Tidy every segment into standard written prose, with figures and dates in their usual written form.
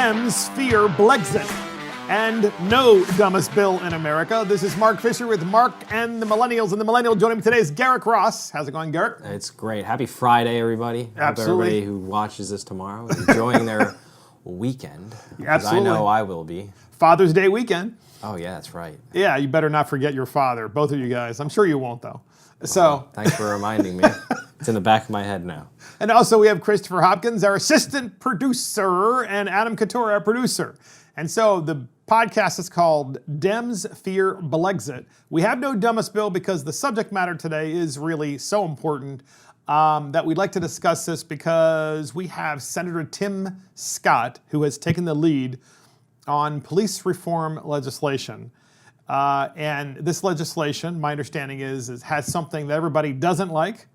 Dems fear Blexit. And no dumbest bill in America. This is Mark Fisher with Mark and the Millennials. And the Millennial joining me today is Garrick Ross. How's it going, Garrick? It's great. Happy Friday, everybody. Absolutely. Hope everybody who watches this tomorrow is enjoying their weekend. Absolutely. I know I will be. Father's Day weekend. Oh, yeah, that's right. Yeah, you better not forget your father, both of you guys. I'm sure you won't, though. So, thanks for reminding me. It's in the back of my head now. And also we have Christopher Hopkins, our assistant producer, and Adam Couture, our producer. And so the podcast is called Dems Fear Blexit. We have no dumbest bill because the subject matter today is really so important that we'd like to discuss this because we have Senator Tim Scott, who has taken the lead on police reform legislation. And this legislation, my understanding is has something that everybody doesn't like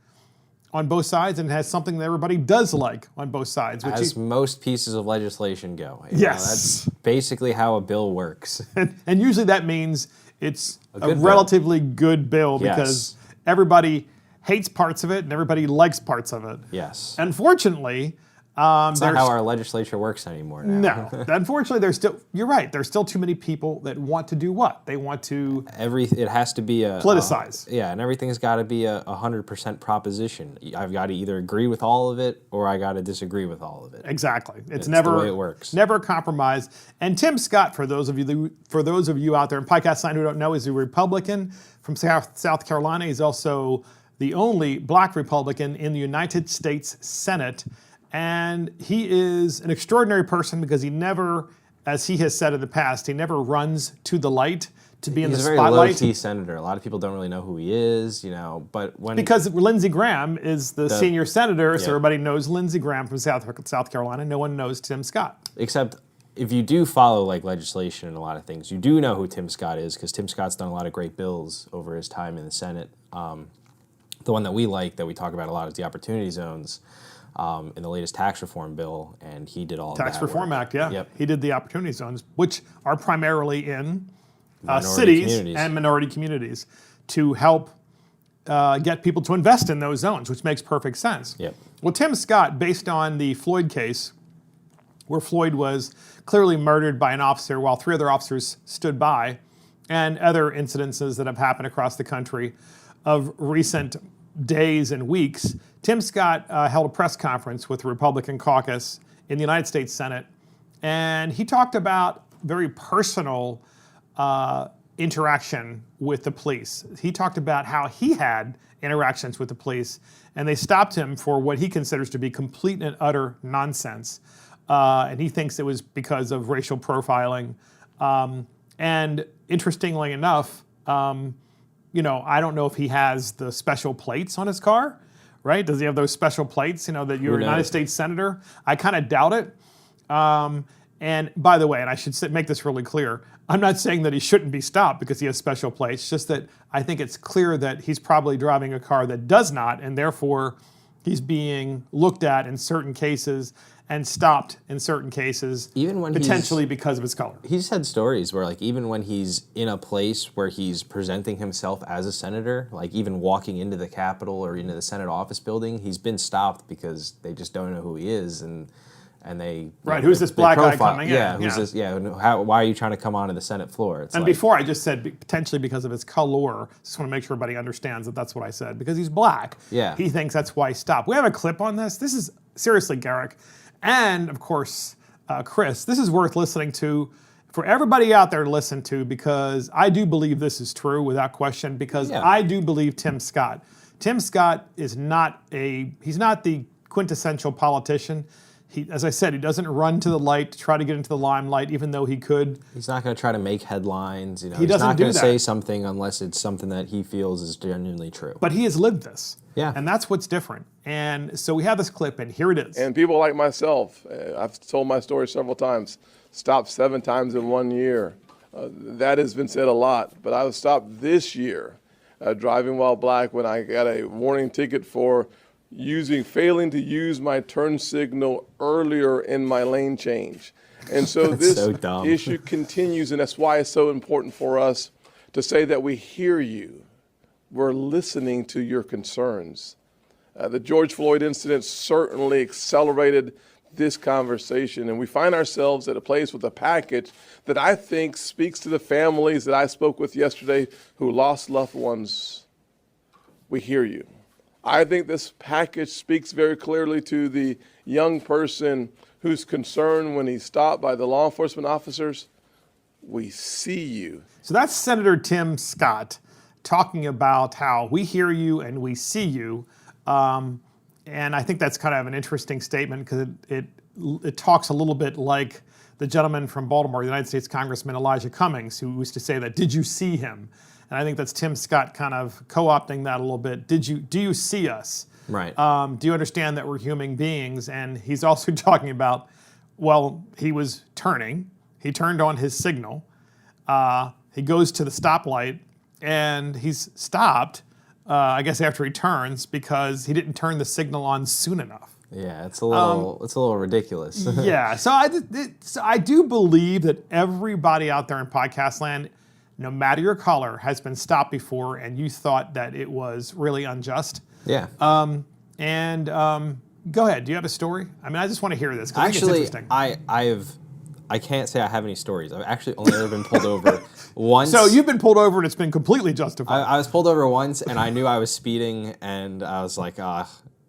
on both sides and has something that everybody does like on both sides. As most pieces of legislation go. Yes. That's basically how a bill works. And usually that means it's a relatively good bill because everybody hates parts of it and everybody likes parts of it. Yes. Unfortunately, it's not how our legislature works anymore now. No. Unfortunately, you're right, there's still too many people that want to do what? They want to... It has to be politicize. And everything's got to be a 100% proposition. I've got to either agree with all of it or I got to disagree with all of it. Exactly. It's never the way it works. Never a compromise. And Tim Scott, for those of you out there in podcast land who don't know, is a Republican from South Carolina. He's also the only black Republican in the United States Senate. And he is an extraordinary person because he never, as he has said in the past, he never runs to the light to be in the spotlight. He's a very low-key senator. A lot of people don't really know who he is, because Lindsey Graham is the senior senator, so everybody knows Lindsey Graham from South Carolina. No one knows Tim Scott. Except if you do follow legislation and a lot of things, you do know who Tim Scott is because Tim Scott's done a lot of great bills over his time in the Senate. The one that we like, that we talk about a lot, is the Opportunity Zones. In the latest tax reform bill, and he did all of that. Tax Reform Act, yeah. Yep. He did the Opportunity Zones, which are primarily in cities and minority communities to help get people to invest in those zones, which makes perfect sense. Yep. Well, Tim Scott, based on the Floyd case, where Floyd was clearly murdered by an officer while 3 other officers stood by, and other incidences that have happened across the country of recent days and weeks, Tim Scott held a press conference with the Republican caucus in the United States Senate, and he talked about very personal interaction with the police. He talked about how he had interactions with the police, and they stopped him for what he considers to be complete and utter nonsense. And he thinks it was because of racial profiling. And interestingly enough, I don't know if he has the special plates on his car, right? Does he have those special plates, that you're a United States Senator? I kind of doubt it. And by the way, and I should make this really clear, I'm not saying that he shouldn't be stopped because he has special plates, just that I think it's clear that he's probably driving a car that does not, and therefore he's being looked at in certain cases and stopped in certain cases, even when potentially because of his color. He's had stories where, even when he's in a place where he's presenting himself as a senator, even walking into the Capitol or into the Senate office building, he's been stopped because they just don't know who he is, and they who's this black guy coming in? Who's this? Yeah, why are you trying to come onto the Senate floor? And before I just said potentially because of his color. Just want to make sure everybody understands that that's what I said, because he's black. Yeah, he thinks that's why he stopped. We have a clip on this. This is seriously, Garrick. And, of course, Chris, this is worth listening to for everybody out there to listen to, because I do believe this is true without question, because I do believe Tim Scott. Tim Scott is he's not the quintessential politician. As I said, he doesn't run to the light to try to get into the limelight, even though he could. He's not going to try to make headlines. He's not going to say something unless it's something that he feels is genuinely true. But he has lived this. Yeah. And that's what's different. And so we have this clip, and here it is. And people like myself, I've told my story several times, stopped 7 times in 1 year. That has been said a lot, but I was stopped this year driving while black when I got a warning ticket for failing to use my turn signal earlier in my lane change. And so this issue continues, and that's why it's so important for us to say that we hear you. We're listening to your concerns. The George Floyd incident certainly accelerated this conversation. And we find ourselves at a place with a package that I think speaks to the families that I spoke with yesterday who lost loved ones. We hear you. I think this package speaks very clearly to the young person who's concerned when he's stopped by the law enforcement officers. We see you. So that's Senator Tim Scott talking about how we hear you and we see you. And I think that's kind of an interesting statement because it talks a little bit like the gentleman from Baltimore, the United States Congressman Elijah Cummings, who used to say that, did you see him? And I think that's Tim Scott kind of co-opting that a little bit. Do you see us? Right. Do you understand that we're human beings? And he's also talking about, well, he was turning. He turned on his signal. He goes to the stoplight and he's stopped, I guess after he turns, because he didn't turn the signal on soon enough. Yeah, it's a little ridiculous. Yeah, so I do believe that everybody out there in podcast land, no matter your color, has been stopped before and you thought that it was really unjust. Yeah. Go ahead. Do you have a story? I mean, I just want to hear this because I think it's interesting. I can't say I have any stories. I've actually only ever been pulled over once. So you've been pulled over and it's been completely justified. I was pulled over once and I knew I was speeding and I was like, I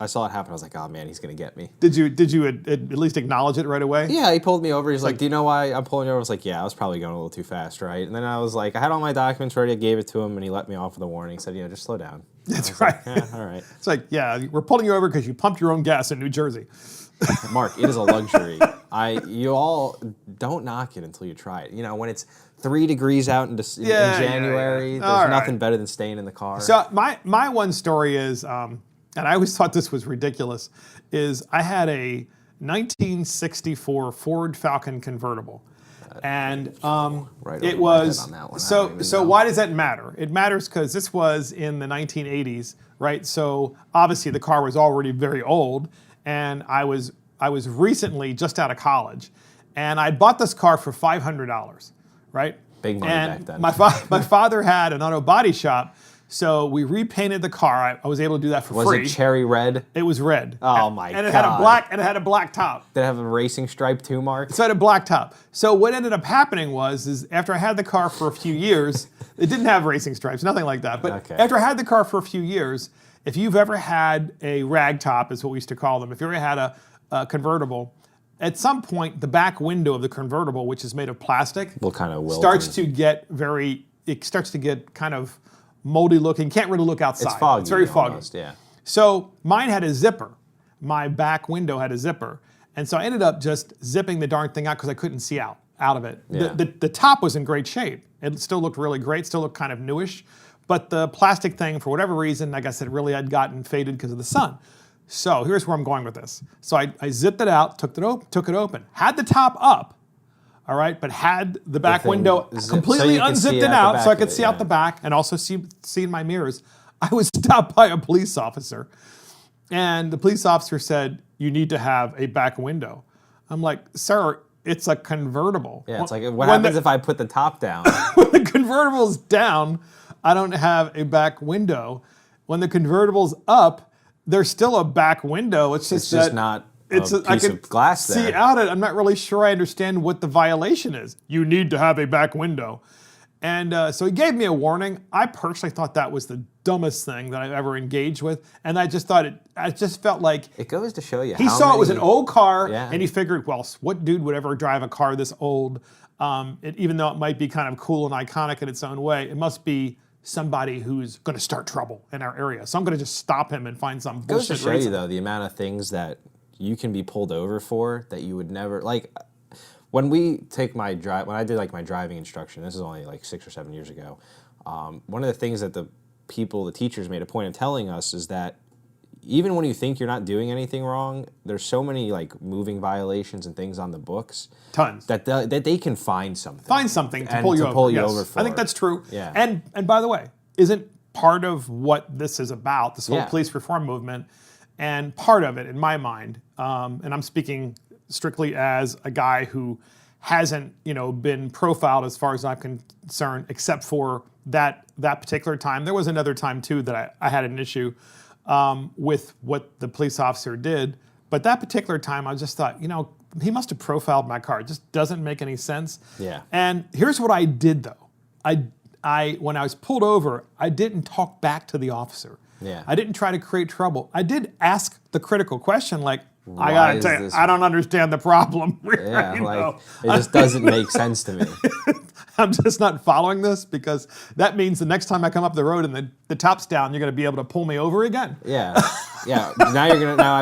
saw it happen. I was like, oh man, he's gonna get me. Did you at least acknowledge it right away? Yeah, he pulled me over. He's like, do you know why I'm pulling you over? I was like, yeah, I was probably going a little too fast, right? And then I was like, I had all my documents ready. I gave it to him and he let me off with a warning. He said, just slow down. That's right. Like, all right. It's like, yeah, we're pulling you over because you pumped your own gas in New Jersey. Mark, it is a luxury. You all don't knock it until you try it. When it's 3 degrees out in January, there's nothing better than staying in the car. So my one story is, and I always thought this was ridiculous, is I had a 1964 Ford Falcon convertible. And it was, so why does that matter? It matters because this was in the 1980s, right? So obviously the car was already very old, and I was recently just out of college, and I bought this car for $500, right? Big money back then. My father had an auto body shop, so we repainted the car. I was able to do that for free. Was it cherry red? It was red. Oh my god! And it had a black top. Did it have a racing stripe too, Mark? So it had a black top. So what ended up happening is after I had the car for a few years, it didn't have racing stripes, nothing like that. But after I had the car for a few years, if you've ever had a rag top, is what we used to call them, if you ever had a convertible, at some point the back window of the convertible, which is made of plastic, starts to get kind of moldy looking. Can't really look outside. It's foggy. It's very foggy. Almost, yeah. So mine had a zipper. My back window had a zipper. And so I ended up just zipping the darn thing out because I couldn't see out of it. Yeah. The top was in great shape. It still looked really great, still looked kind of newish. But the plastic thing, for whatever reason, like I said, really had gotten faded because of the sun. So here's where I'm going with this. So I zipped it out, took it open, had the top up, all right, but had the back window completely unzipped and out so I could see out the back and also see in my mirrors. I was stopped by a police officer, and the police officer said, "You need to have a back window." I'm like, "Sir, it's a convertible." Yeah, it's like, what happens if I put the top down? When the convertible's down, I don't have a back window. When the convertible's up, there's still a back window. It's just not a piece of glass there. See out it. I'm not really sure I understand what the violation is. You need to have a back window. And so he gave me a warning. I personally thought that was the dumbest thing that I've ever engaged with. And I just felt like... It goes to show you he saw it was an old car, and he figured, well, what dude would ever drive a car this old? Even though it might be kind of cool and iconic in its own way, it must be somebody who's going to start trouble in our area. So I'm going to just stop him and find some bullshit reason. It goes to show you, though, the amount of things that you can be pulled over for that you would never... Like, when I did like my driving instruction, this is only like 6 or 7 years ago, one of the things that the teachers made a point of telling us is that even when you think you're not doing anything wrong, there's so many like moving violations and things on the books. Tons. That they can find something. Find something to pull you over for. I think that's true. Yeah. And by the way, isn't part of what this is about, this whole police reform movement, and part of it, in my mind, and I'm speaking strictly as a guy who hasn't, been profiled as far as I'm concerned, except for that particular time. There was another time too that I had an issue with what the police officer did, But that particular time, I just thought, he must have profiled my car. It just doesn't make any sense. Yeah. And here's what I did, though. I when I was pulled over, I didn't talk back to the officer. Yeah. I didn't try to create trouble. I did ask the critical question, like, I Why gotta is tell you, this- I don't understand the problem. Yeah, You like know? it just doesn't make sense to me. I'm just not following this because that means the next time I come up the road and the top's down, you're going to be able to pull me over again. Yeah, yeah. Now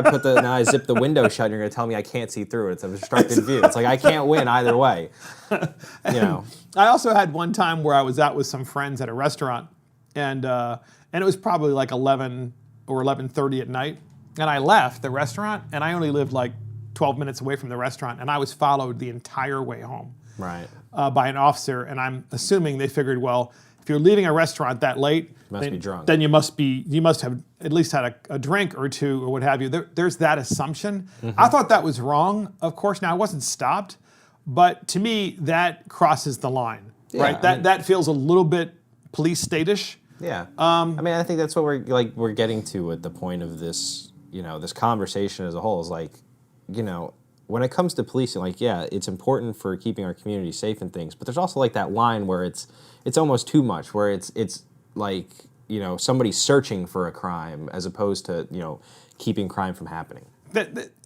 I zip the window shut, and you're gonna tell me I can't see through it. It's an obstructed view. It's like I can't win either way. I also had one time where I was out with some friends at a restaurant, and it was probably like 11 or 11:30 at night, and I left the restaurant, and I only lived like 12 minutes away from the restaurant, and I was followed the entire way home. Right. By an officer, and I'm assuming they figured, well, if you're leaving a restaurant that late, Must be drunk. then you must have at least had a drink or two or what have you. There's that assumption. I thought that was wrong, of course. Now I wasn't stopped, but to me that crosses the line, right? I mean- That feels a little bit police state-ish. Yeah. I mean, I think that's what we're getting to at the point of this, this conversation as a whole is like, when it comes to policing, like, yeah, it's important for keeping our community safe and things, but there's also like that line where it's almost too much, where it's like, somebody searching for a crime as opposed to, keeping crime from happening.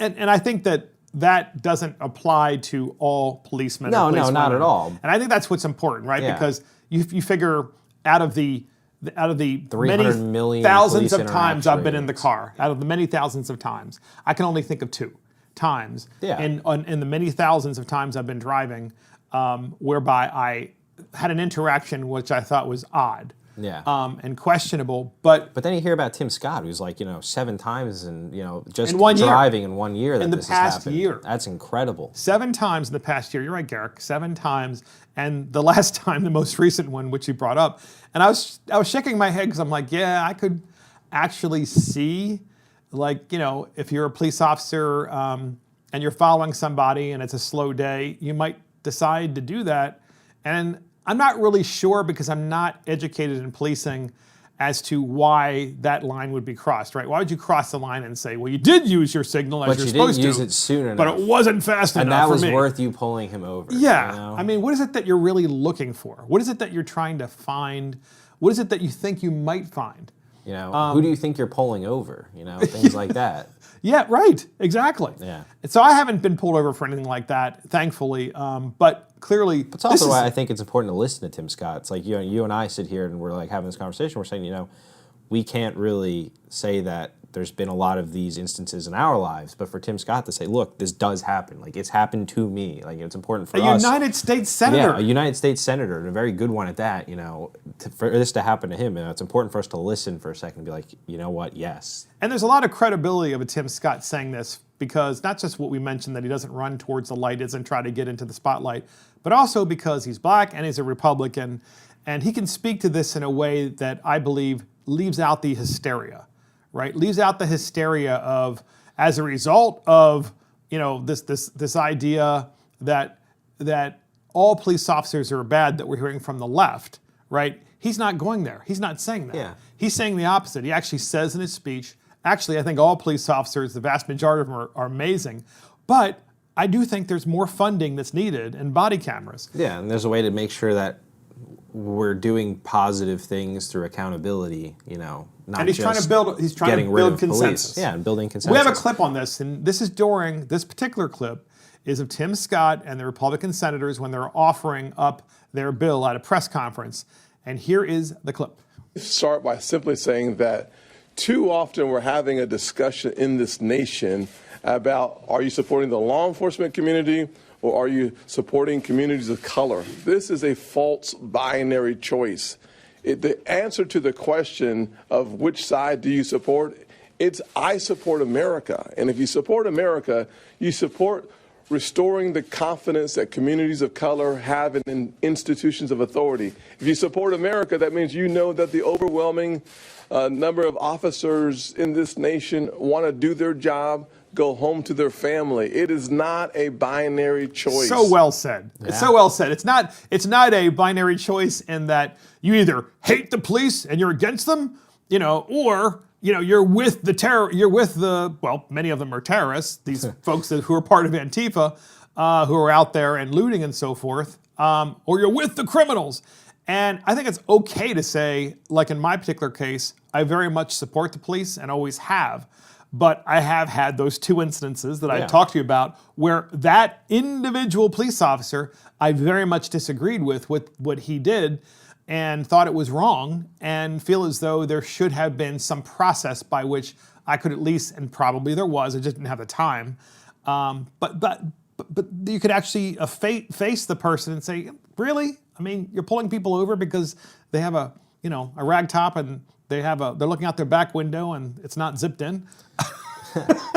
And I think that doesn't apply to all policemen. No, or no, policewomen. not at all. And I think that's what's important, right? Yeah. Because you figure out of the 300 million thousands police of times I've been in the interactions. car, out of the many thousands of times, I can only think of 2 times Yeah. in the many thousands of times I've been driving, whereby I had an interaction which I thought was odd. Yeah. And questionable, but But then you hear about Tim Scott, who's like, 7 times and, just In 1 year. driving in 1 year that In the this past has happened. year. That's incredible. 7 times in the past year. You're right, Garrick. 7 times, and the last time, the most recent one, which you brought up, and I was shaking my head because I'm like, yeah, I could actually see, like, if you're a police officer and you're following somebody and it's a slow day, you might decide to do that, and I'm not really sure because I'm not educated in policing as to why that line would be crossed, right? Why would you cross the line and say, well, you did use your signal as But you're you supposed didn't use to, it soon enough. but it wasn't fast And enough that was for me. worth you pulling him over. Yeah. I mean, what is it that you're really looking for? What is it that you're trying to find? What is it that you think you might find? Who do you think you're pulling over? Things like that. Yeah, right. Exactly. Yeah. And so I haven't been pulled over for anything like that, thankfully. But clearly, It's also why I think it's important to listen to Tim Scott. It's like, you and I sit here and we're like having this conversation. We're saying, we can't really say that there's been a lot of these instances in our lives, but for Tim Scott to say, look, this does happen. Like, it's happened to me. Like, it's important for a us. United States senator. Yeah, a United States senator, and a very good one at that, for this to happen to him, it's important for us to listen for a second and be like, you know what, yes. And there's a lot of credibility of a Tim Scott saying this because not just what we mentioned that he doesn't run towards the light, doesn't try to get into the spotlight, but also because he's black and he's a Republican, and he can speak to this in a way that I believe leaves out the hysteria, right? Leaves out the hysteria of, as a result of, this idea that all police officers are bad that we're hearing from the left, right? He's not going there. He's not saying that. Yeah. He's saying the opposite. He actually says in his speech, actually, I think all police officers, the vast majority of them are amazing, but I do think there's more funding that's needed and body cameras. Yeah, and there's a way to make sure that we're doing positive things through accountability, not And he's just trying to getting rid build of consensus. police. Yeah, and building consensus. We have a clip on this, and this particular clip is of Tim Scott and the Republican senators when they're offering up their bill at a press conference. And here is the clip. Start by simply saying that too often we're having a discussion in this nation about, are you supporting the law enforcement community or are you supporting communities of color? This is a false binary choice. The answer to the question of which side do you support, it's I support America. And if you support America, you support restoring the confidence that communities of color have in institutions of authority. If you support America, that means you know that the overwhelming number of officers in this nation want to do their job, go home to their family. It is not a binary choice. So well said. Yeah. It's so well said. It's not a binary choice in that you either hate the police and you're against them, or you're with the terror. You're with many of them are terrorists. These folks who are part of Antifa, who are out there and looting and so forth, or you're with the criminals. And I think it's okay to say, like in my particular case, I very much support the police and always have. But I have had those two instances that I talked to you about where that individual police officer, I very much disagreed with what he did and thought it was wrong and feel as though there should have been some process by which I could at least, and probably there was, I just didn't have the time, but you could actually face the person and say, really? I mean, you're pulling people over because they have a rag top and they're looking out their back window and it's not zipped in.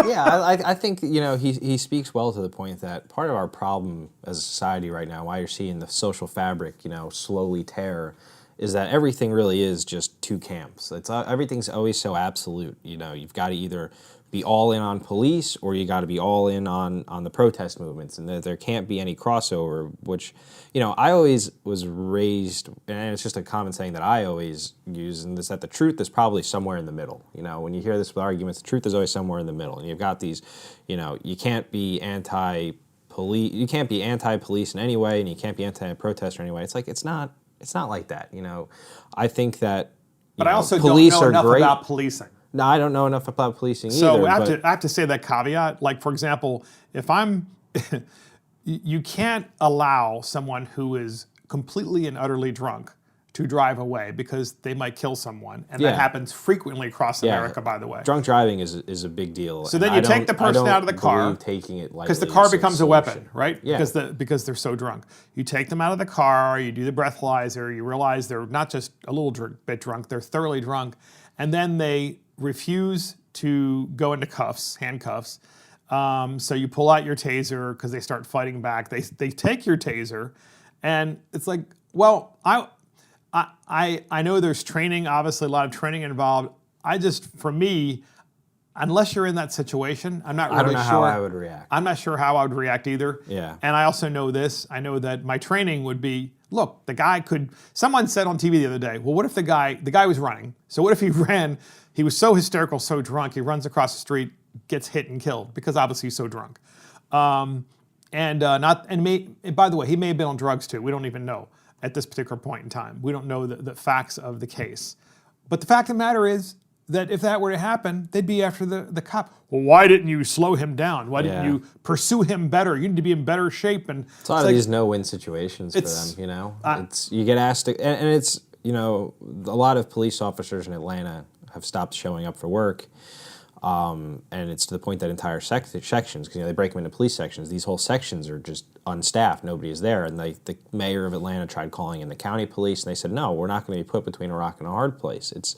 Yeah, I think he speaks well to the point that part of our problem as a society right now, why you're seeing the social fabric slowly tear, is that everything really is just two camps. Everything's always so absolute. You've got to either be all in on police or you got to be all in on the protest movements, and there can't be any crossover, which I always was raised, and it's just a common saying that I always use, and is that the truth is probably somewhere in the middle. When you hear this with arguments, the truth is always somewhere in the middle, and you've got these, you can't be anti-police, you can't be anti-police in any way, and you can't be anti-protester in any way. It's like it's not like that. I think that but I also police don't know enough great. about policing. No, I don't know enough about policing either. So I have to say that caveat. Like, for example, if I'm, you can't allow someone who is completely and utterly drunk to drive away because they might kill someone. And that happens frequently across America, by the way. Drunk driving is a big deal. So then you take the person out of the car. Taking it lightly because the car becomes a weapon, right? Yeah. Because they're so drunk. You take them out of the car, you do the breathalyzer, you realize they're not just a little bit drunk, they're thoroughly drunk. And then they refuse to go into handcuffs. So you pull out your taser because they start fighting back. They take your taser, and it's like, well, I know there's training, obviously a lot of training involved. For me, unless you're in that situation, I'm not really sure. I don't know how I would react. I'm not sure how I would react either. Yeah. And I also know this. I know that my training would be, look, someone said on TV the other day, well, what if the guy was running. So what if he ran, he was so hysterical, so drunk, he runs across the street, gets hit and killed because obviously he's so drunk. And by the way, he may have been on drugs too. We don't even know at this particular point in time. We don't know the facts of the case. But the fact of the matter is that if that were to happen, they'd be after the cop. Well, why didn't you slow him down? Why didn't you pursue him better? You need to be in better shape. And it's a lot of these no-win situations for them, you get asked to, and it's, a lot of police officers in Atlanta have stopped showing up for work. And it's to the point that entire sections, because they break them into police sections, these whole sections are just unstaffed. Nobody is there. And the mayor of Atlanta tried calling in the county police, and they said, no, we're not going to be put between a rock and a hard place. It's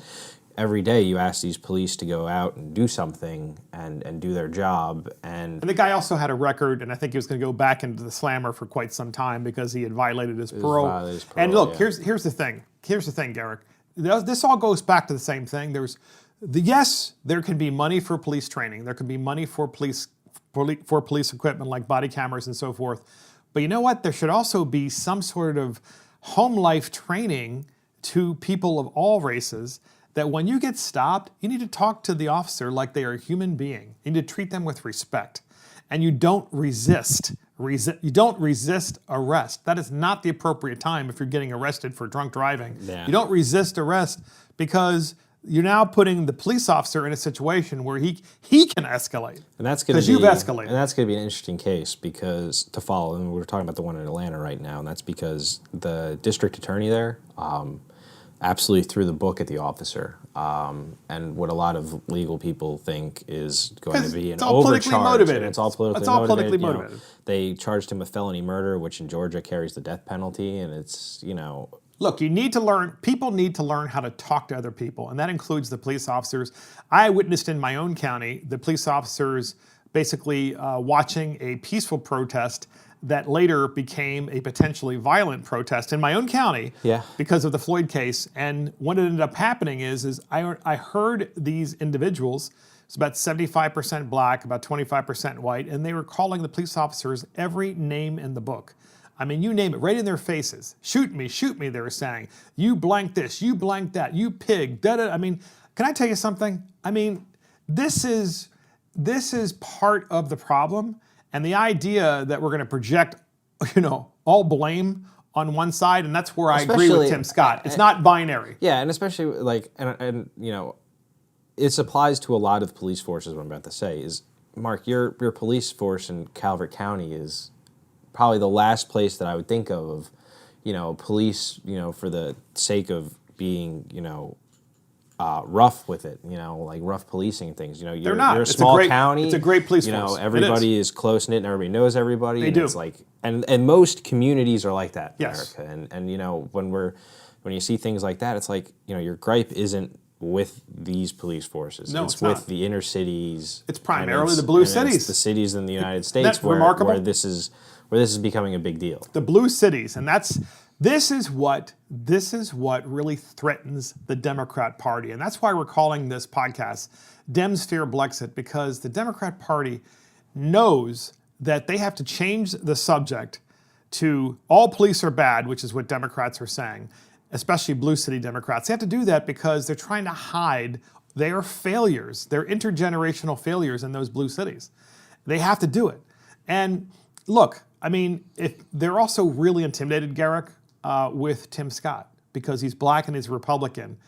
every day you ask these police to go out and do something and do their job. And the guy also had a record, and I think he was going to go back into the slammer for quite some time because he had violated his parole. And look, here's the thing. Here's the thing, Garrick. This all goes back to the same thing. Yes, there can be money for police training. There can be money for police equipment like body cameras and so forth. But you know what? There should also be some sort of home life training to people of all races, that when you get stopped, you need to talk to the officer like they are a human being. You need to treat them with respect. And you don't resist. You don't resist arrest. That is not the appropriate time if you're getting arrested for drunk driving. Yeah. You don't resist arrest because you're now putting the police officer in a situation where he can escalate. And that's going to be, you've escalated. And that's going to be an interesting case to follow. And we're talking about the one in Atlanta right now, and that's because the district attorney there absolutely threw the book at the officer. And what a lot of legal people think is going to be an overcharge. And it's all politically motivated. They charged him with felony murder, which in Georgia carries the death penalty, and it's, Look, people need to learn how to talk to other people, and that includes the police officers. I witnessed in my own county the police officers basically watching a peaceful protest that later became a potentially violent protest in my own county because of the Floyd case. And what ended up happening is I heard these individuals, it's about 75% black, about 25% white, and they were calling the police officers every name in the book. I mean, you name it, right in their faces. Shoot me, they were saying. You blank this, you blank that, you pig, da-da. I mean, Can I tell you something? I mean, this is part of the problem, and the idea that we're going to project, all blame on one side, and that's where I agree with Tim Scott. It's not binary. Yeah, and especially this applies to a lot of police forces. What I'm about to say is, Mark, your police force in Calvert County is probably the last place that I would think of, police, for the sake of being, rough with it, like rough policing things. They're not. You're a small county. It's a great police force. Everybody is close knit and everybody knows everybody. They do. It's like, and most communities are like that in Yes. America. And when you see things like that, it's like, your gripe isn't with these police forces. No, it's not. with the inner cities. It's primarily the blue cities. It's the cities in the United States where this is becoming a big deal. The blue cities, and this is what really threatens the Democrat Party, and that's why we're calling this podcast "Dems Fear Blexit," because the Democrat Party knows that they have to change the subject to all police are bad, which is what Democrats are saying, especially blue city Democrats. They have to do that because they're trying to hide their failures, their intergenerational failures in those blue cities. They have to do it. And look, I mean, if they're also really intimidated, Garrick, with Tim Scott, because he's black and he's Republican.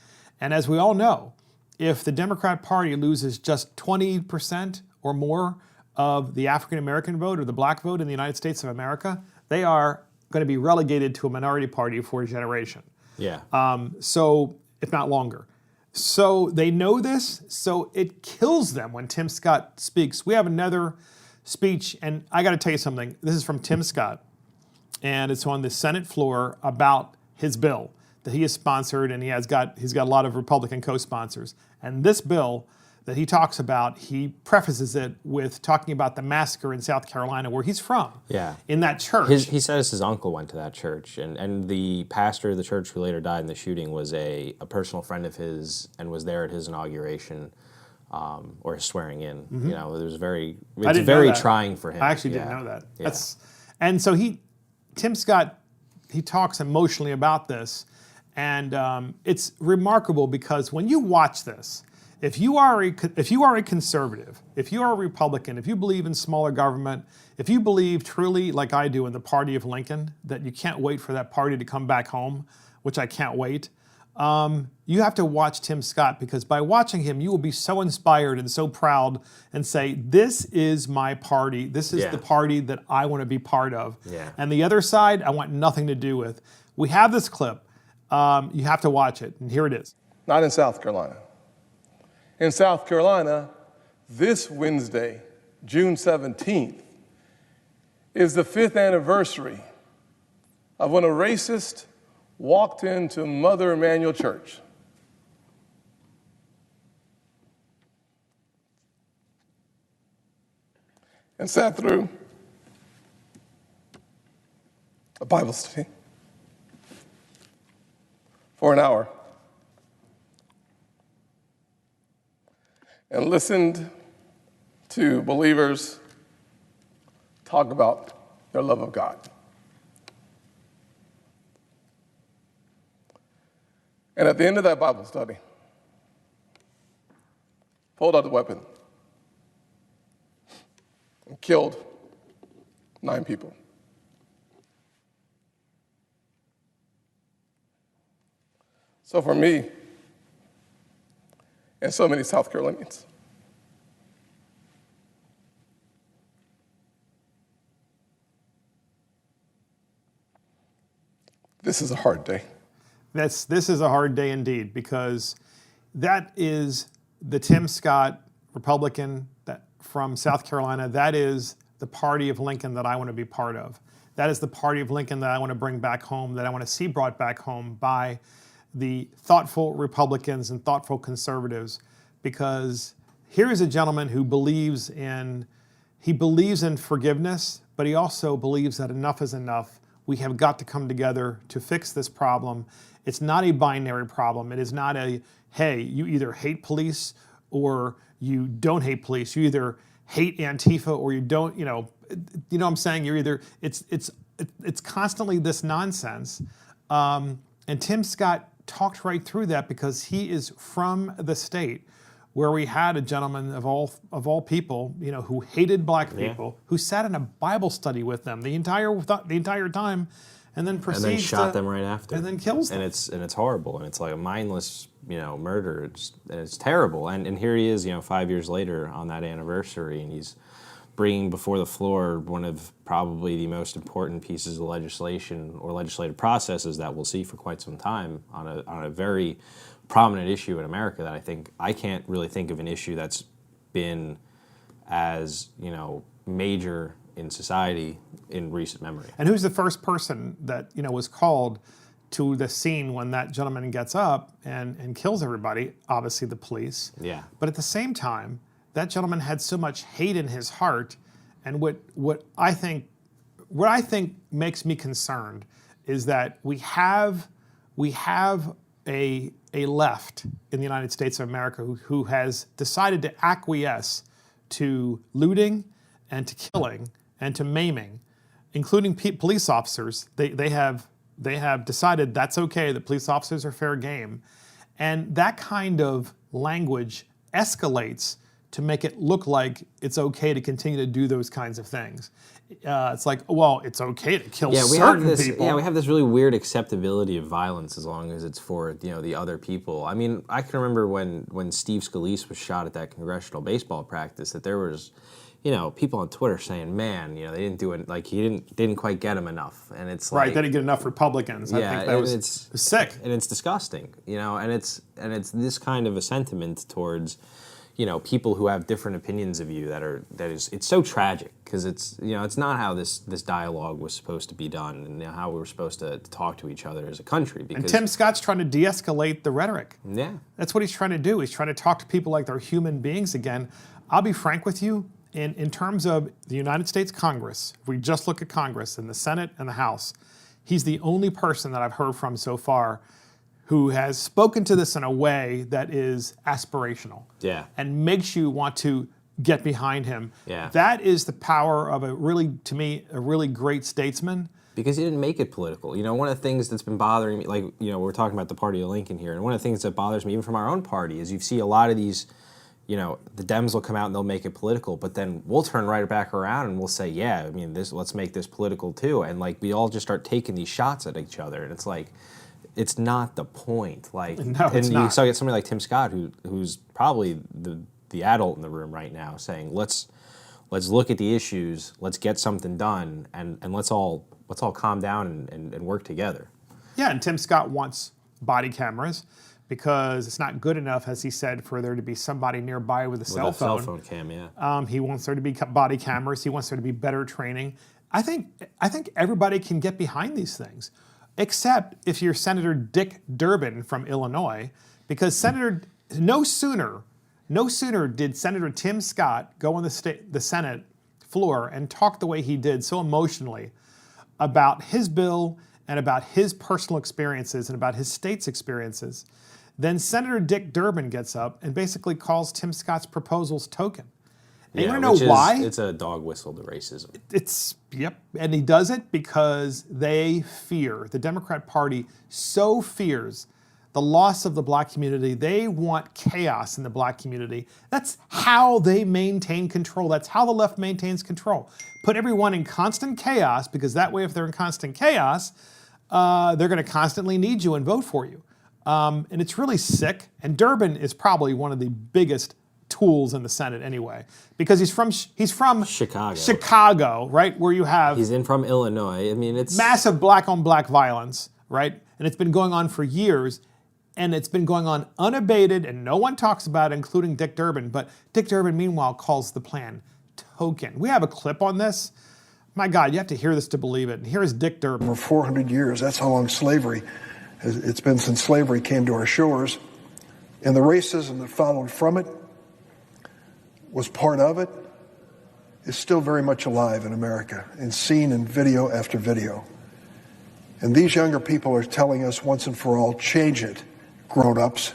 And as we all know, if the Democrat Party loses just 20% or more of the African-American vote or the black vote in the United States of America, they are going to be relegated to a minority party for a generation. Yeah. So, if not longer. So they know this, so it kills them when Tim Scott speaks. We have another speech, and I got to tell you something. This is from Tim Scott, and it's on the Senate floor about his bill that he has sponsored, and he's got a lot of Republican co-sponsors. And this bill that he talks about, he prefaces it with talking about the massacre in South Carolina, where he's from. Yeah. In that church. He says his uncle went to that church, and the pastor of the church who later died in the shooting was a personal friend of his and was there at his inauguration or his swearing in. Mm-hmm. It was very trying for him. I actually didn't know that. Yeah. And so Tim Scott, he talks emotionally about this, and it's remarkable because when you watch this, if you are a conservative, if you are a Republican, if you believe in smaller government, if you believe truly, like I do, in the party of Lincoln, that you can't wait for that party to come back home, which I can't wait, you have to watch Tim Scott, because by watching him, you will be so inspired and so proud and say, this is my party. This is the party that I want to be part of. Yeah. And the other side, I want nothing to do with. We have this clip. You have to watch it, and here it is. Not in South Carolina. In South Carolina, this Wednesday, June 17th, is the 5th anniversary of when a racist walked into Mother Emanuel Church. And sat through a Bible study for an hour and listened to believers talk about their love of God. And at the end of that Bible study, pulled out the weapon and killed 9 people. So for me, and so many South Carolinians, this is a hard day. This is a hard day indeed, because that is the Tim Scott Republican from South Carolina. That is the party of Lincoln that I want to be part of. That is the party of Lincoln that I want to bring back home, that I want to see brought back home by the thoughtful Republicans and thoughtful conservatives, because here is a gentleman who believes in forgiveness, but he also believes that enough is enough. We have got to come together to fix this problem. It's not a binary problem. It is not a, hey, you either hate police or you don't hate police. You either hate Antifa or you don't, you know what I'm saying? You're either, it's constantly this nonsense. And Tim Scott talked right through that because he is from the state where we had a gentleman of all people, who hated black people, who sat in a Bible study with them the entire time, and then proceeds and then shot them right after, and then kills them. And it's horrible, and it's like a mindless, murder. It's terrible. And here he is, 5 years later on that anniversary, and he's bringing before the floor one of probably the most important pieces of legislation or legislative processes that we'll see for quite some time on a very prominent issue in America that I can't really think of an issue that's been as, major in society in recent memory. And who's the first person that, was called to the scene when that gentleman gets up and kills everybody? Obviously the police. Yeah. But at the same time, that gentleman had so much hate in his heart, and what I think makes me concerned is that we have a left in the United States of America who has decided to acquiesce to looting and to killing and to maiming, including police officers. They have decided that's okay, that police officers are fair game. And that kind of language escalates to make it look like it's okay to continue to do those kinds of things. It's like, well, it's okay to kill certain people. Yeah, we have this really weird acceptability of violence as long as it's for the other people. I mean, I can remember when Steve Scalise was shot at that congressional baseball practice, that there was, people on Twitter saying, man, they didn't do it, like he didn't quite get him enough, and it's like, right. They didn't get enough Republicans. I think that was sick, and it's disgusting, and it's this kind of a sentiment towards, people who have different opinions of you it's so tragic because it's not how this dialogue was supposed to be done and how we were supposed to talk to each other as a country. Because, and Tim Scott's trying to de-escalate the rhetoric. Yeah. That's what he's trying to do. He's trying to talk to people like they're human beings again. I'll be frank with you, in terms of the United States Congress, if we just look at Congress and the Senate and the House, he's the only person that I've heard from so far who has spoken to this in a way that is aspirational, and makes you want to get behind him. Yeah. That is the power of a really great statesman. Because he didn't make it political. One of the things that's been bothering me, like, we're talking about the party of Lincoln here, and one of the things that bothers me, even from our own party, is you see a lot of these, the Dems will come out and they'll make it political, but then we'll turn right back around and we'll say, yeah, I mean, let's make this political too, and like we all just start taking these shots at each other, and it's like, it's not the point. Like, no, it's and not. you saw somebody like Tim Scott, who's probably the adult in the room right now, saying, let's look at the issues, let's get something done, and let's all calm down and work together. Yeah, and Tim Scott wants body cameras because it's not good enough, as he said, for there to be somebody nearby with a cell phone. Cell phone cam, yeah. He wants there to be body cameras. He wants there to be better training. I think everybody can get behind these things, except if you're Senator Dick Durbin from Illinois, because no sooner did Senator Tim Scott go on the Senate floor and talk the way he did so emotionally about his bill and about his personal experiences and about his state's experiences. Then Senator Dick Durbin gets up and basically calls Tim Scott's proposals token. And you want to know why? It's a dog whistle to racism. Yep. And he does it because the Democrat Party so fears the loss of the black community. They want chaos in the black community. That's how they maintain control. That's how the left maintains control. Put everyone in constant chaos, because that way, if they're in constant chaos, they're going to constantly need you and vote for you. And it's really sick. And Durbin is probably one of the biggest tools in the Senate anyway, because he's from Chicago, right, where you have from Illinois. I mean, it's massive black on black violence, right, and it's been going on for years, and it's been going on unabated, and no one talks about it, including Dick Durbin. But Dick Durbin, meanwhile, calls the plan token. We have a clip on this. My God, you have to hear this to believe it. And here is Dick Durbin. For 400 years, that's how long slavery. It's been since slavery came to our shores, and the racism that followed from it, was part of it, is still very much alive in America and seen in video after video. And these younger people are telling us once and for all, change it, grown-ups.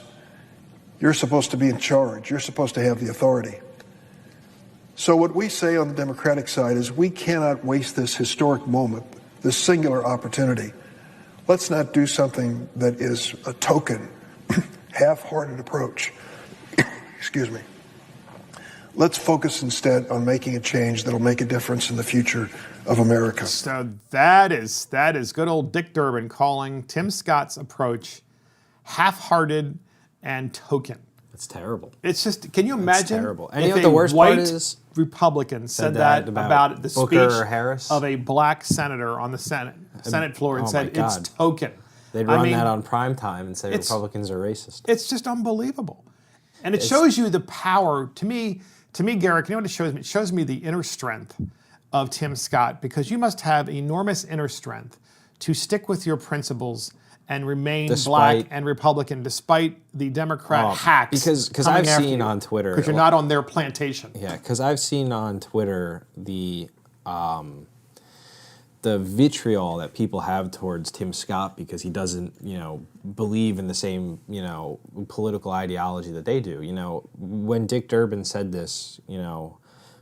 You're supposed to be in charge. You're supposed to have the authority. So what we say on the Democratic side is we cannot waste this historic moment, this singular opportunity. Let's not do something that is a token, half-hearted approach. Excuse me. Let's focus instead on making a change that'll make a difference in the future of America. So that is good old Dick Durbin calling Tim Scott's approach half-hearted and token. It's terrible. It's just, can you imagine terrible. And if you know what a the worst white part is? Republican said that that about the Booker speech or Harris? of a black senator on the Senate floor and Oh said my it's God. token. They'd I run mean, that on prime time and say it's- Republicans are racist. It's just unbelievable. And it shows you the power, to me, Garrick, you know what it shows me? It shows me the inner strength of Tim Scott, because you must have enormous inner strength to stick with your principles and remain black and Republican despite the Democrat hacks. Because I've seen on Twitter. Because you're not on their plantation. Yeah, because I've seen on Twitter the vitriol that people have towards Tim Scott because he doesn't, believe in the same, political ideology that they do. When Dick Durbin said this,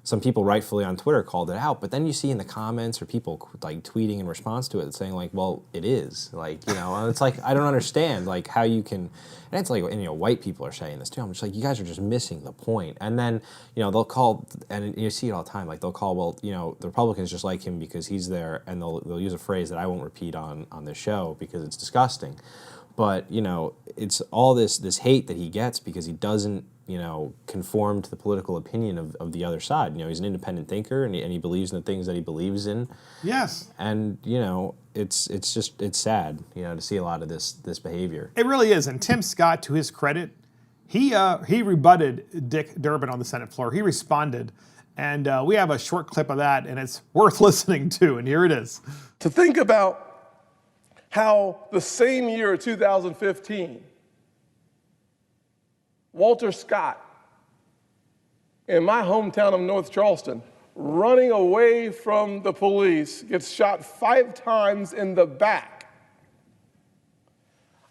some people rightfully on Twitter called it out, but then you see in the comments or people like tweeting in response to it saying like, well, it is. Like, and it's like, I don't understand like how you can, and it's like, white people are saying this too. I'm just like, you guys are just missing the point. And then, they'll call, and you see it all the time, like they'll call, well, the Republicans just like him because he's there, and they'll use a phrase that I won't repeat on this show because it's disgusting. But, it's all this hate that he gets because he doesn't, conform to the political opinion of the other side. He's an independent thinker and he believes in the things that he believes in. Yes. And, it's sad, to see a lot of this behavior. It really is. And Tim Scott, to his credit, he rebutted Dick Durbin on the Senate floor. He responded. And we have a short clip of that, and it's worth listening to. And here it is. To think about how the same year, 2015, Walter Scott, in my hometown of North Charleston, running away from the police, gets shot 5 times in the back.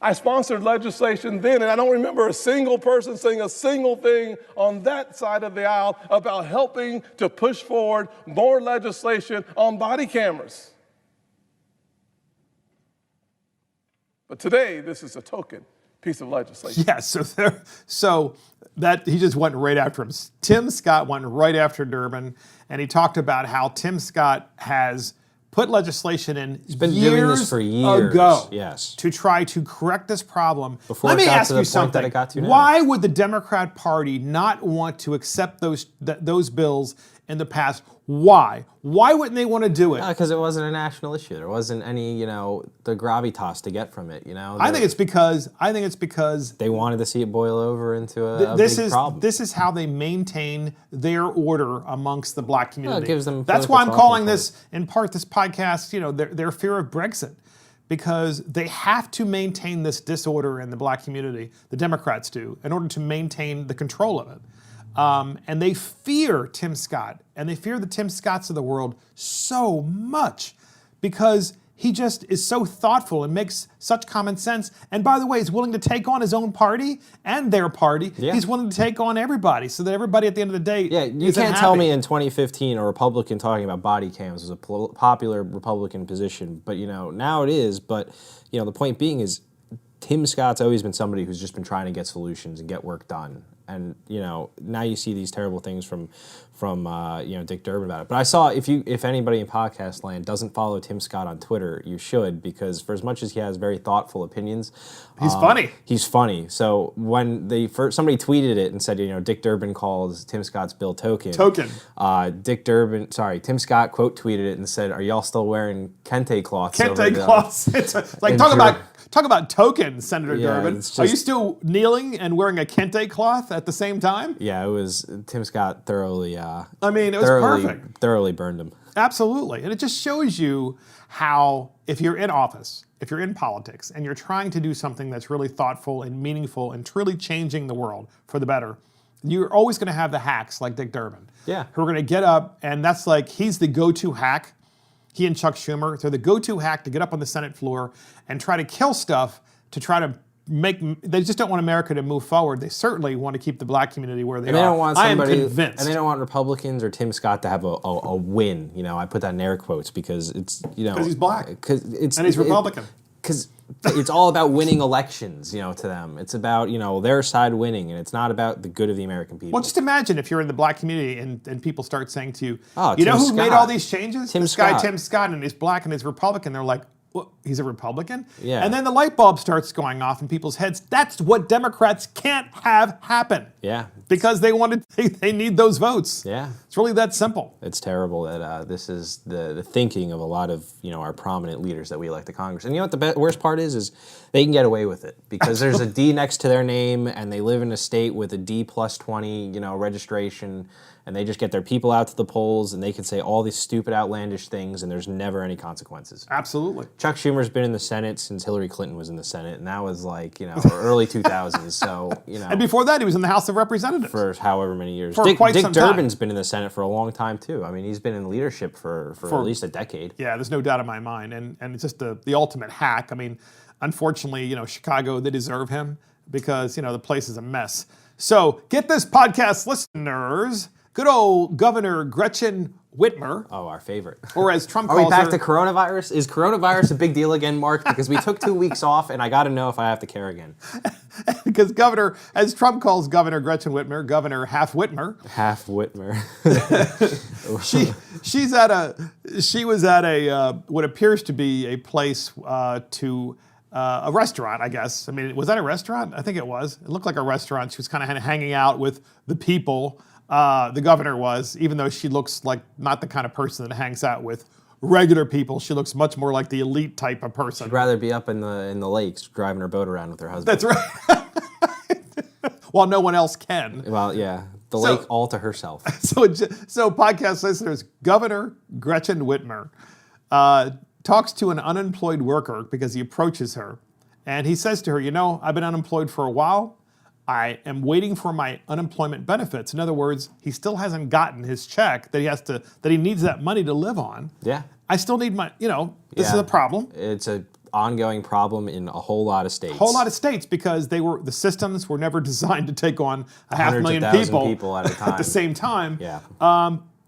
I sponsored legislation then, and I don't remember a single person saying a single thing on that side of the aisle about helping to push forward more legislation on body cameras. But today, this is a token piece of legislation. Yeah, so that he just went right after him. Tim Scott went right after Durbin, and he talked about how Tim Scott has put legislation in He's been doing this for years ago, yes, to try to correct this problem. Before Let it me got ask to you the point that something. it got to now. Why would the Democrat Party not want to accept those bills in the past? Why? Why wouldn't they want to do it? Because it wasn't a national issue. There wasn't any, the gravitas to get from it. I think it's because they wanted to see it boil over into a big problem. This is how they maintain their order amongst the black community. it gives them That's political why I'm calling talking this, in part, this podcast, their fear of Brexit. Because they have to maintain this disorder in the black community, the Democrats do, in order to maintain the control of it. And they fear Tim Scott, and they fear the Tim Scotts of the world so much because he just is so thoughtful and makes such common sense. And by the way, he's willing to take on his own party and their party. Yeah. He's willing to take on everybody so that everybody at the end of the day you can't tell me in 2015 a Republican talking about body cams was a popular Republican position, but now it is. But the point being is Tim Scott's always been somebody who's just been trying to get solutions and get work done. And now you see these terrible things from Dick Durbin about it. But I saw if anybody in podcast land doesn't follow Tim Scott on Twitter, you should, because for as much as he has very thoughtful opinions, he's funny. He's funny. So when somebody tweeted it and said Dick Durbin calls Tim Scott's bill token. Token. Tim Scott quote tweeted it and said, "Are y'all still wearing kente cloths?" Kente cloths. It's like talk about token, Senator Durbin. Are you still kneeling and wearing a kente cloth at the same time? Yeah, it was Tim Scott thoroughly. It was perfect. Thoroughly burned him. Absolutely. And it just shows you how, if you're in office, if you're in politics, and you're trying to do something that's really thoughtful and meaningful and truly changing the world for the better, you're always going to have the hacks like Dick Durbin. Yeah. Who are going to get up, and that's like, he's the go-to hack. He and Chuck Schumer, they're the go-to hack to get up on the Senate floor and try to kill stuff to try to they just don't want America to move forward. They certainly want to keep the black community where they are. And they don't want somebody, I am convinced. And they don't want Republicans or Tim Scott to have a win. I put that in air quotes because it's, because he's black. And he's Republican. because it's all about winning elections, to them. It's about, their side winning, and it's not about the good of the American people. Well, just imagine if you're in the black community and people start saying to you, Oh, you know Tim who made Scott. all these changes? Tim This guy, Scott. Tim Scott, and he's black and he's Republican. They're like, well, he's a Republican? Yeah. And then the light bulb starts going off in people's heads. That's what Democrats can't have happen. Yeah. Because they need those votes. Yeah. It's really that simple. It's terrible that this is the thinking of a lot of our prominent leaders that we elect to Congress. And you know what the worst part is they can get away with it because there's a D next to their name, and they live in a state with a D plus 20 registration, and they just get their people out to the polls, and they can say all these stupid, outlandish things, and there's never any consequences. Absolutely. Chuck Schumer's been in the Senate since Hillary Clinton was in the Senate, and that was like early 2000s. So And before that, he was in the House of Representatives. for however many years. For Dick quite some time. Durbin's been in the Senate for a long time too. I mean, he's been in leadership for at least a decade. Yeah, there's no doubt in my mind. And it's just the ultimate hack. I mean, unfortunately, Chicago, they deserve him because, the place is a mess. So get this, podcast listeners. Good old Governor Gretchen Whitmer, Oh, our favorite. or as Trump Are we calls back her, to coronavirus? Is coronavirus a big deal again, Mark? Because we took 2 weeks off, and I got to know if I have to care again. because as Trump calls Governor Gretchen Whitmer, Governor Half Whitmer. Half Whitmer. She was at a what appears to be a place a restaurant, I guess. I mean, was that a restaurant? I think it was. It looked like a restaurant. She was kind of hanging out with the people. The governor was, even though she looks like not the kind of person that hangs out with regular people. She looks much more like the elite type of person. She'd rather be up in the lakes driving her boat around with her husband. That's right. While no one else can. Well, yeah, the lake all to herself. So podcast listeners, Governor Gretchen Whitmer talks to an unemployed worker because he approaches her, and he says to her, I've been unemployed for a while. I am waiting for my unemployment benefits. In other words, he still hasn't gotten his check that he needs that money to live on. Yeah. I still need this is a problem. It's an ongoing problem in a whole lot of states. A whole lot of states because the systems were never designed to take on a half Hundreds of million thousand people at a time. at the same time. Yeah.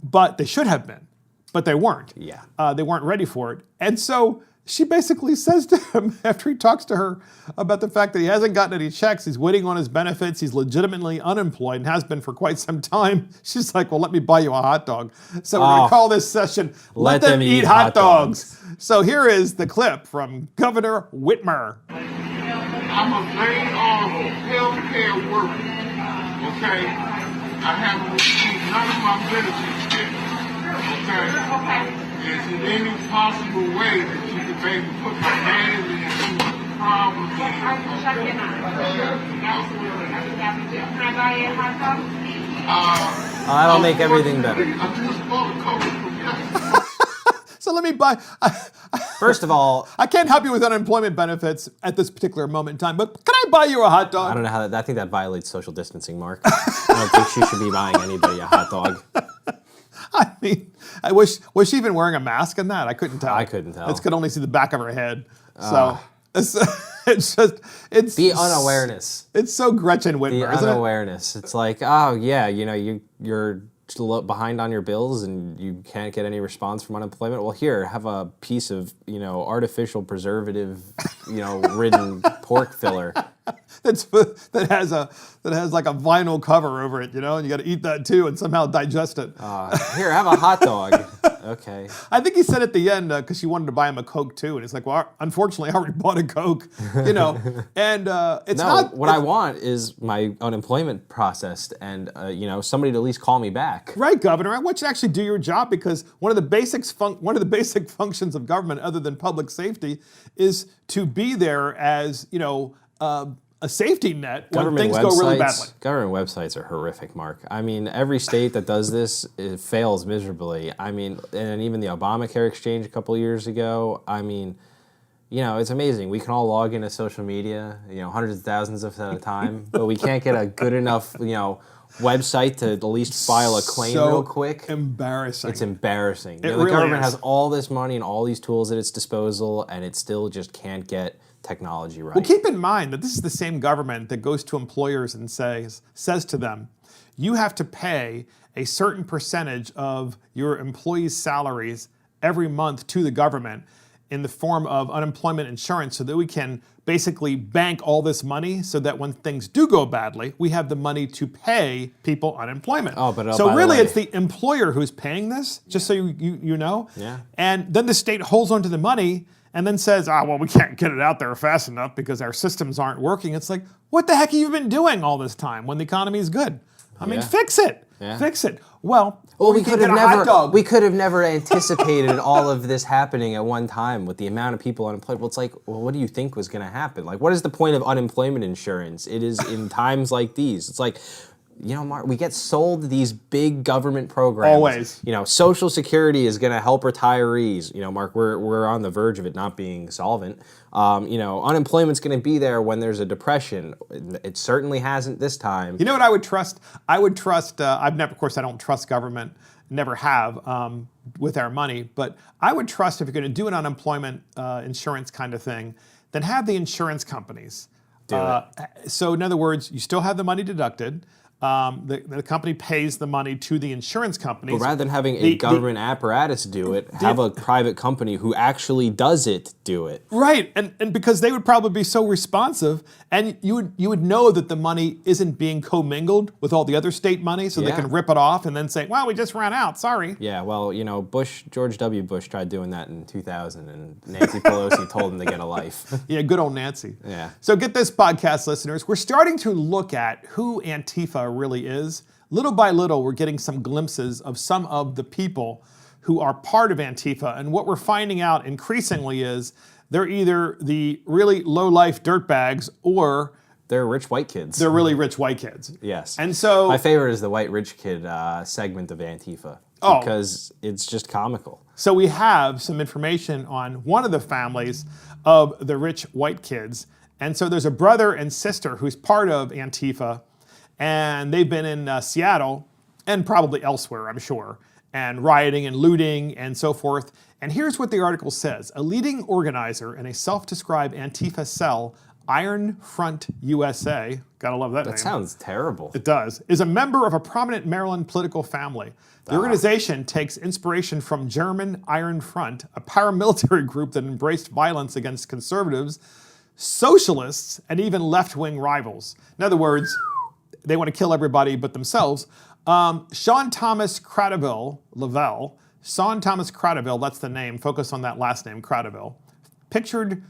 But they should have been, but they weren't. Yeah. They weren't ready for it. And so she basically says to him, after he talks to her about the fact that he hasn't gotten any checks, he's waiting on his benefits, he's legitimately unemployed and has been for quite some time. She's like, well, let me buy you a hot dog. So we're going to call this session, Let Them Eat Hot Dogs. So here is the clip from Governor Whitmer. I'm a very honorable healthcare worker, okay? I haven't received none of my benefits yet, okay? Is there any possible way that you could maybe put my name into the problem? I can check in on it. Absolutely. I think that would do. Can I buy you a hot dog? That'll make everything better. I just bought a Coke from yesterday. So let me buy. First of all, I can't help you with unemployment benefits at this particular moment in time, but can I buy you a hot dog? I don't know how I think that violates social distancing, Mark. I don't think she should be buying anybody a hot dog. I mean, was she even wearing a mask in that? I couldn't tell. I couldn't tell. I could only see the back of her head. So it's The unawareness. It's so Gretchen The Whitmer, isn't it? unawareness. It's like, oh yeah, you're behind on your bills and you can't get any response from unemployment. Well, here, have a piece of artificial preservative ridden pork filler. that has like a vinyl cover over it, and you got to eat that too and somehow digest it. Here, have a hot dog. Okay. I think he said at the end because she wanted to buy him a Coke too, and he's like, "Well, unfortunately, I already bought a Coke," and it's not. What I want is my unemployment processed, and somebody to at least call me back. Right, Governor. I want you to actually do your job because one of the basic functions of government, other than public safety, is to be there as a safety net when things go really badly. Government websites are horrific, Mark. I mean, every state that does this, it fails miserably. I mean, and even the Obamacare exchange a couple of years ago, I mean, it's amazing. We can all log into social media, hundreds of thousands of at a time, but we can't get a good enough, website to at least file a claim real quick. Embarrassing. It's embarrassing. It the really government is. has all this money and all these tools at its disposal, and it still just can't get technology right. Well, keep in mind that this is the same government that goes to employers and says to them, you have to pay a certain percentage of your employees' salaries every month to the government in the form of unemployment insurance so that we can basically bank all this money so that when things do go badly, we have the money to pay people unemployment. Oh, but so by the really, way- it's the employer who's paying this, just so you know. Yeah. And then the state holds onto the money and then says, well, we can't get it out there fast enough because our systems aren't working. It's like, what the heck have you been doing all this time when the economy is good? I mean, Yeah. fix it. Yeah. Fix it. Well, Well, we could get a hot dog. we could have never anticipated all of this happening at one time with the amount of people unemployed. Well, it's like, well, what do you think was going to happen? Like, what is the point of unemployment insurance? It is in times like these. It's like, Mark, we get sold these big government programs. Always. Social Security is going to help retirees. Mark, we're on the verge of it not being solvent. Unemployment's going to be there when there's a depression. It certainly hasn't this time. You know what I would trust? I would trust, of course, I don't trust government, never have with our money, but I would trust if you're going to do an unemployment insurance kind of thing, then have the insurance companies. Do it. So in other words, you still have the money deducted. The company pays the money to the insurance companies. But rather than having a government apparatus do it, have a private company who actually does it do it. Right, and because they would probably be so responsive, and you would know that the money isn't being commingled with all the other state money, so they Yeah. can rip it off and then say, "Well, we just ran out. Sorry." Yeah, well, George W. Bush tried doing that in 2000, and Nancy Pelosi told him to get a life. Yeah, good old Nancy. Yeah. So get this, podcast listeners, we're starting to look at who Antifa really is. Little by little, we're getting some glimpses of some of the people who are part of Antifa, and what we're finding out increasingly is they're either the really low-life dirtbags or They're rich white kids. they're really rich white kids. Yes. And so my favorite is the white rich kid segment of Antifa Oh. because it's just comical. So we have some information on one of the families of the rich white kids. And so there's a brother and sister who's part of Antifa, and they've been in Seattle and probably elsewhere, I'm sure, and rioting and looting and so forth. And here's what the article says. A leading organizer in a self-described Antifa cell, Iron Front USA, gotta love that name. That sounds terrible. It does, is a member of a prominent Maryland political family. The organization takes inspiration from German Iron Front, a paramilitary group that embraced violence against conservatives, socialists, and even left-wing rivals. In other words, they want to kill everybody but themselves. Sean Thomas Cradaville, that's the name, focus on that last name, Cradaville, pictured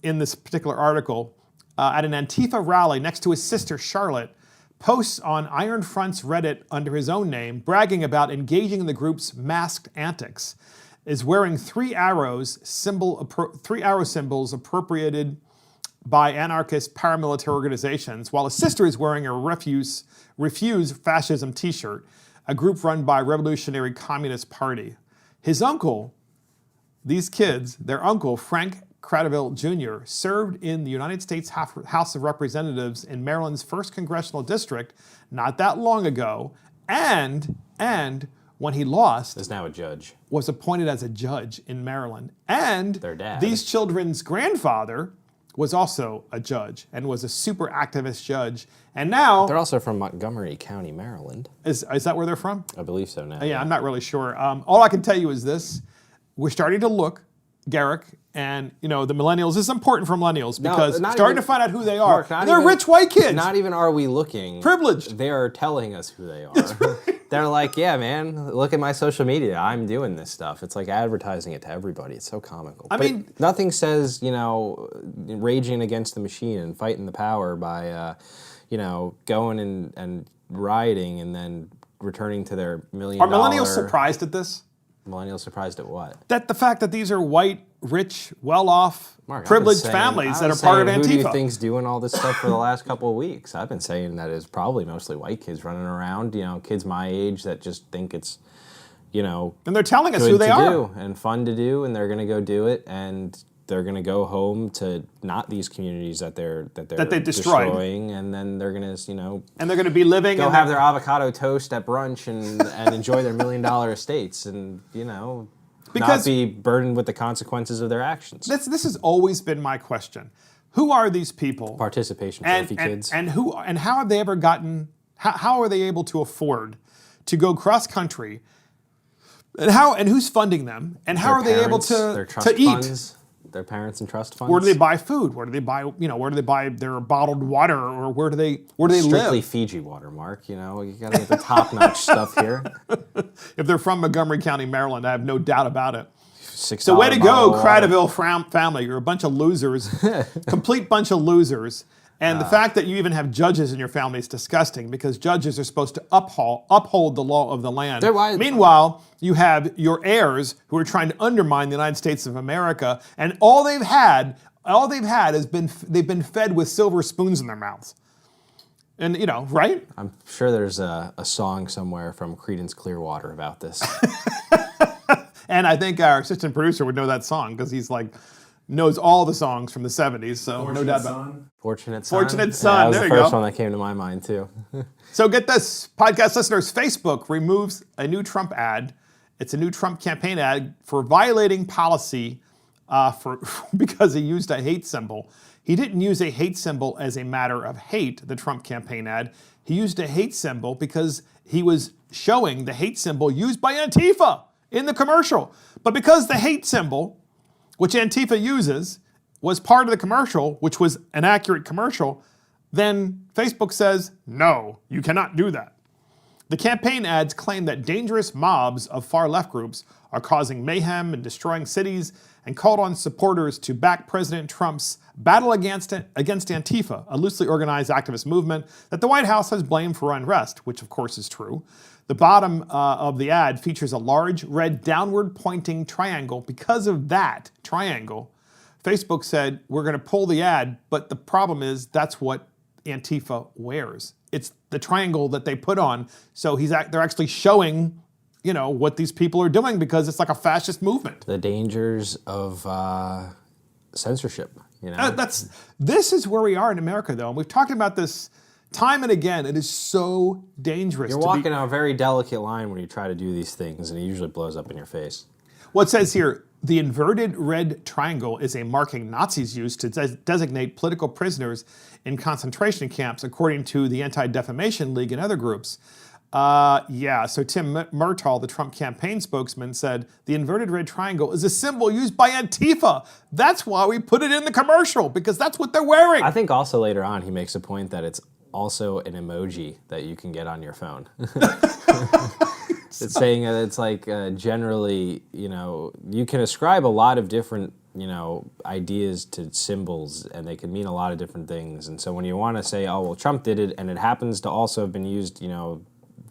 in this particular article at an Antifa rally next to his sister Charlotte, posts on Iron Front's Reddit under his own name, bragging about engaging in the group's masked antics, is wearing three arrow symbols appropriated by anarchist paramilitary organizations, while his sister is wearing a Refuse Fascism t-shirt, a group run by Revolutionary Communist Party. His uncle, their uncle, Frank Cradaville Jr., served in the United States House of Representatives in Maryland's 1st Congressional District not that long ago, and when he lost, Is now a judge. was appointed as a judge in Maryland. And Their dad. these children's grandfather was also a judge and was a super activist judge. And now, They're also from Montgomery County, Maryland. is that where they're from? I believe so now. Yeah, I'm not really sure. All I can tell you is this. We're starting to look, Garrick, and the millennials. This is important for millennials because not starting even- to find out who they are. Mark, not They're even- rich white kids. Not even are we looking. Privileged. They are telling us who they are. They're like, yeah, man, look at my social media. I'm doing this stuff. It's like advertising it to everybody. It's so comical. I mean- nothing says, raging against the machine and fighting the power by, going and rioting and then returning to their $1 million. Are millennials surprised at this? Millennials surprised at what? That the fact that these are white, rich, well-off, Mark, I've been privileged saying- families I that are was part of saying, Antifa. Who do you think's doing all this stuff for the last couple of weeks? I've been saying that it's probably mostly white kids running around, kids my age that just think it's, And they're telling us good who they to are. do and fun to do, and they're going to go do it, and they're going to go home to not these communities that they're they destroyed. destroying, and then they're going to And they're going to be living. go in have their avocado toast at brunch and enjoy their $1 million estates, and Because- not be burdened with the consequences of their actions. This has always been my question. Who are these people? Participation and, trophy and, kids. and who and how have they ever gotten? How are they able to afford to go cross country And who's funding them? And how are they able Their to trust eat? funds, their parents and trust funds. Where do they buy food? Where do they buy, where do they buy their bottled water, or where do they Strictly live? Fiji water, Mark. You got to get the top-notch stuff here. If they're from Montgomery County, Maryland, I have no doubt about it. $6 So way to go, bottle of water. Cradaville family. You're a bunch of losers, complete bunch of losers. And the fact that you even have judges in your family is disgusting, because judges are supposed to uphold the law of the land. Meanwhile, you have your heirs who are trying to undermine the United States of America, and all they've had has been they've been fed with silver spoons in their mouths. And right? I'm sure there's a song somewhere from Creedence Clearwater about this. And I think our assistant producer would know that song, because he's knows all the songs from the 70s, so no doubt about it. Fortunate Son. Fortunate Son, that was there the you go. first one that came to my mind, too. So get this, podcast listeners, Facebook removes a new Trump ad. It's a new Trump campaign ad for violating policy because he used a hate symbol. He didn't use a hate symbol as a matter of hate, the Trump campaign ad. He used a hate symbol because he was showing the hate symbol used by Antifa in the commercial. But because the hate symbol, which Antifa uses, was part of the commercial, which was an accurate commercial, then Facebook says, no, you cannot do that. The campaign ads claim that dangerous mobs of far-left groups are causing mayhem and destroying cities, and called on supporters to back President Trump's battle against Antifa, a loosely organized activist movement that the White House has blamed for unrest, which of course is true. The bottom of the ad features a large red downward-pointing triangle. Because of that triangle, Facebook said, we're going to pull the ad, but the problem is that's what Antifa wears. It's the triangle that they put on, so they're actually showing, what these people are doing, because it's like a fascist movement. The dangers of censorship, This is where we are in America, though, and we've talked about this time and again. It is so dangerous. You're walking a very delicate line when you try to do these things, and it usually blows up in your face. Well, it says here, the inverted red triangle is a marking Nazis used to designate political prisoners in concentration camps, according to the Anti-Defamation League and other groups. So Tim Murtaugh, the Trump campaign spokesman, said the inverted red triangle is a symbol used by Antifa. That's why we put it in the commercial, because that's what they're wearing. I think also later on he makes a point that it's also an emoji that you can get on your phone. It's saying that it's generally, you can ascribe a lot of different, ideas to symbols, and they can mean a lot of different things. And so when you want to say, oh, well, Trump did it, and it happens to also have been used,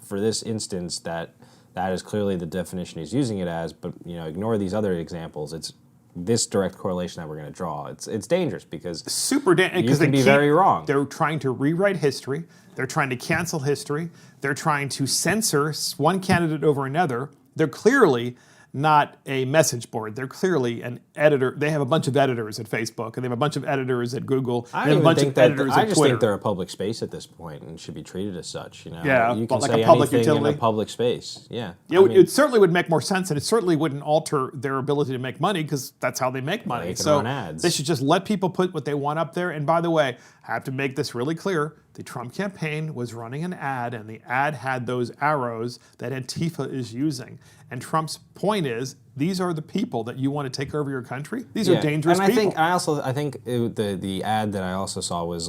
for this instance, that is clearly the definition he's using it as, but, ignore these other examples. It's this direct correlation that we're going to draw. It's dangerous, because super dangerous, because you can be very wrong. They're trying to rewrite history. They're trying to cancel history. They're trying to censor one candidate over another. They're clearly not a message board. They're clearly an editor. They have a bunch of editors at Facebook, and they have a bunch of editors at Google. I and they have a bunch of editors I at just Twitter. think they're a public space at this point and should be treated as such. Yeah, you can like say a public anything utility. in a public space. Yeah, It certainly would make more sense, and it certainly wouldn't alter their ability to make money, because that's how they make money. They can So run ads. they should just let people put what they want up there. And by the way, I have to make this really clear. The Trump campaign was running an ad, and the ad had those arrows that Antifa is using. And Trump's point is, these are the people that you want to take over your country? These are dangerous and people. I think the ad that I also saw was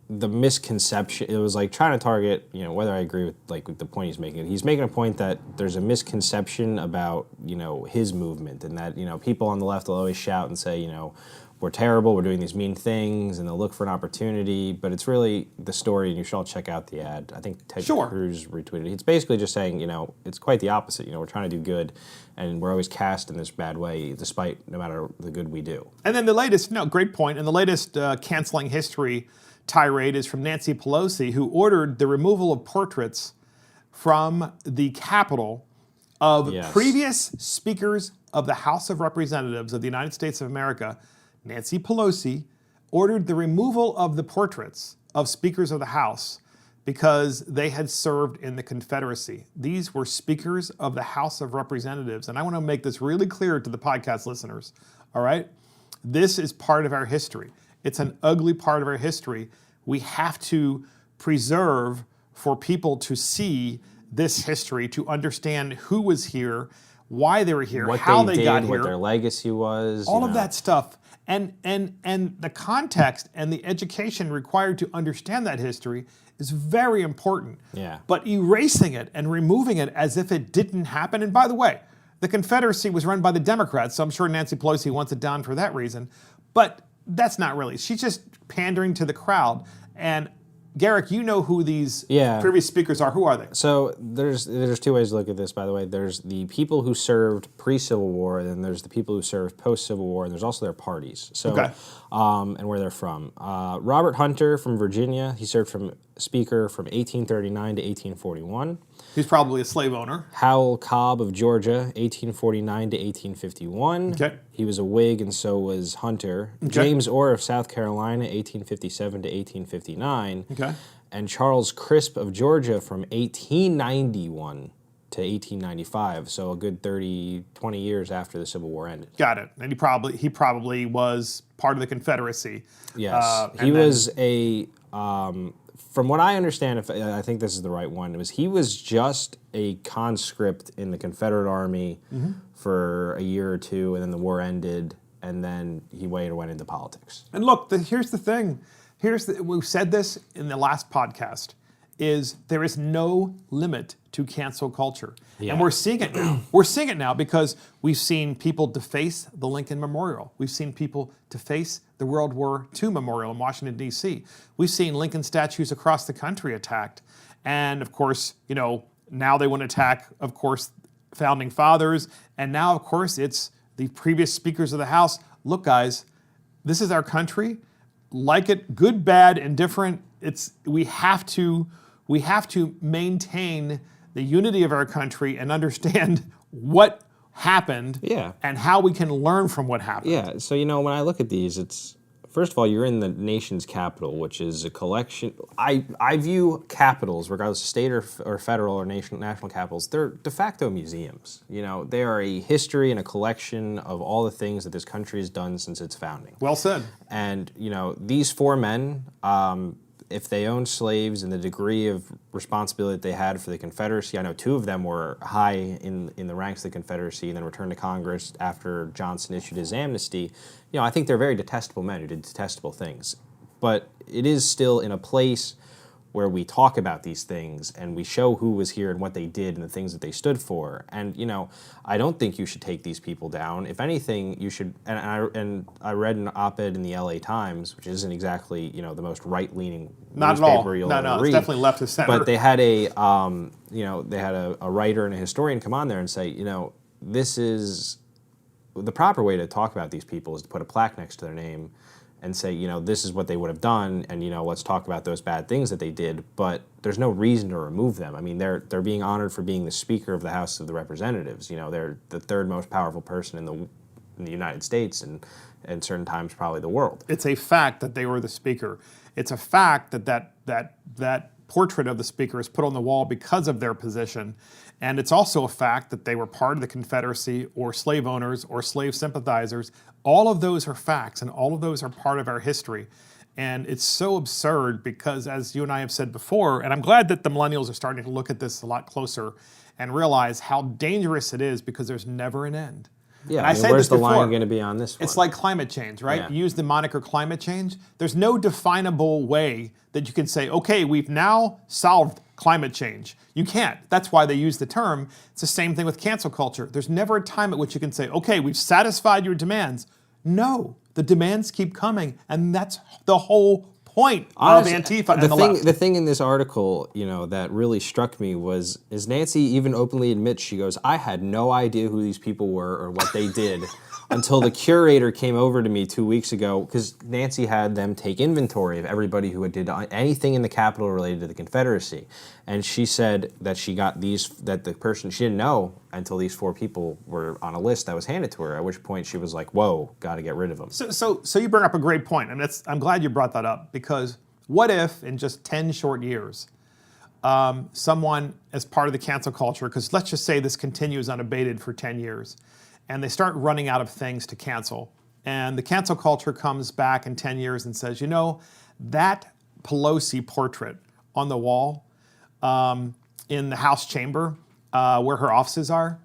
the misconception. It was trying to target, whether I agree with the point he's making. He's making a point that there's a misconception about, his movement, and that, people on the left will always shout and say, we're terrible, we're doing these mean things, and they'll look for an opportunity, but it's really the story, and you should all check out the ad. I think Ted Cruz retweeted it. It's basically just saying, it's quite the opposite. We're trying to do good, and we're always cast in this bad way, no matter the good we do. And then the latest, great point, and the latest canceling history tirade is from Nancy Pelosi, who ordered the removal of portraits from the Capitol of previous speakers of the House of Representatives of the United States of America. Nancy Pelosi ordered the removal of the portraits of speakers of the House because they had served in the Confederacy. These were speakers of the House of Representatives. And I want to make this really clear to the podcast listeners, all right? This is part of our history. It's an ugly part of our history. We have to preserve for people to see this history, to understand who was here, why they were here, What how they they got did, here, what their legacy was. all of that stuff. And the context and the education required to understand that history is very important. Yeah. But erasing it and removing it as if it didn't happen, and by the way, the Confederacy was run by the Democrats, so I'm sure Nancy Pelosi wants it down for that reason. But that's not really. She's just pandering to the crowd. And Garrick, you know who these previous speakers are. Who are they? So there's two ways to look at this, by the way. There's the people who served pre-Civil War, and then there's the people who served post-Civil War, and there's also their parties. So, and where they're from. Robert Hunter from Virginia, he served from Speaker from 1839 to 1841. He's probably a slave owner. Howell Cobb of Georgia, 1849 to 1851. Okay. He was a Whig, and so was Hunter. Okay. James Orr of South Carolina, 1857 to 1859. Okay. And Charles Crisp of Georgia from 1891 to 1895, so a good 20 years after the Civil War ended. Got it. And he probably was part of the Confederacy. Yes. He was a... from what I understand, if I think this is the right one, he was just a conscript in the Confederate Army for a year or two, and then the war ended, and then he went into politics. And look, here's the thing. We've said this in the last podcast, is there is no limit to cancel culture. Yeah. And we're seeing it now. We're seeing it now because we've seen people deface the Lincoln Memorial. We've seen people deface the World War II Memorial in Washington, D.C. We've seen Lincoln statues across the country attacked. And of course, now they want to attack, of course, founding fathers. And now, of course, it's the previous speakers of the House. Look, guys, this is our country. Like it, good, bad, indifferent. We have to maintain the unity of our country and understand what happened and how we can learn from what happened. Yeah, so when I look at these, it's, first of all, you're in the nation's capital, which is a collection. I view capitals, regardless of state or federal or national capitals, they're de facto museums. They are a history and a collection of all the things that this country has done since its founding. Well said. And, these four men, if they owned slaves and the degree of responsibility that they had for the Confederacy, I know two of them were high in the ranks of the Confederacy and then returned to Congress after Johnson issued his amnesty. I think they're very detestable men who did detestable things. But it is still in a place where we talk about these things and we show who was here and what they did and the things that they stood for. And, I don't think you should take these people down. If anything, you should, and I read an op-ed in the LA Times, which isn't exactly, the most right-leaning newspaper you'll ever read. It's definitely left of center. But they had a writer and a historian come on there and say, this is, the proper way to talk about these people is to put a plaque next to their name and say, this is what they would have done, and, let's talk about those bad things that they did, but there's no reason to remove them. I mean, they're being honored for being the Speaker of the House of the Representatives. They're the third most powerful person in the United States and certain times probably the world. It's a fact that they were the Speaker. It's a fact that portrait of the Speaker is put on the wall because of their position. And it's also a fact that they were part of the Confederacy or slave owners or slave sympathizers. All of those are facts, and all of those are part of our history. And it's so absurd because, as you and I have said before, and I'm glad that the millennials are starting to look at this a lot closer and realize how dangerous it is because there's never an end. Yeah, where's the line going to be on this one? It's like climate change, right? Yeah. You use the moniker climate change. There's no definable way that you can say, okay, we've now solved climate change. You can't. That's why they use the term. It's the same thing with cancel culture. There's never a time at which you can say, okay, we've satisfied your demands. No, the demands keep coming, and that's the whole point of Antifa and the left. The thing in this article, that really struck me is Nancy even openly admits, she goes, I had no idea who these people were or what they did until the curator came over to me 2 weeks ago, because Nancy had them take inventory of everybody who had did anything in the Capitol related to the Confederacy. And she said that she got that the person, she didn't know until these four people were on a list that was handed to her, at which point she was like, whoa, got to get rid of them. So you bring up a great point. I mean, I'm glad you brought that up, because what if in just 10 short years, someone as part of the cancel culture, because let's just say this continues unabated for 10 years, and they start running out of things to cancel. And the cancel culture comes back in 10 years and says, that Pelosi portrait on the wall in the House chamber where her offices are,